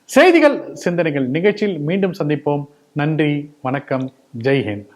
செய்திகள் சிந்தனைகள் நிகழ்ச்சியில் மீண்டும் சந்திப்போம். நன்றி, வணக்கம், ஜெய் ஹிந்த்.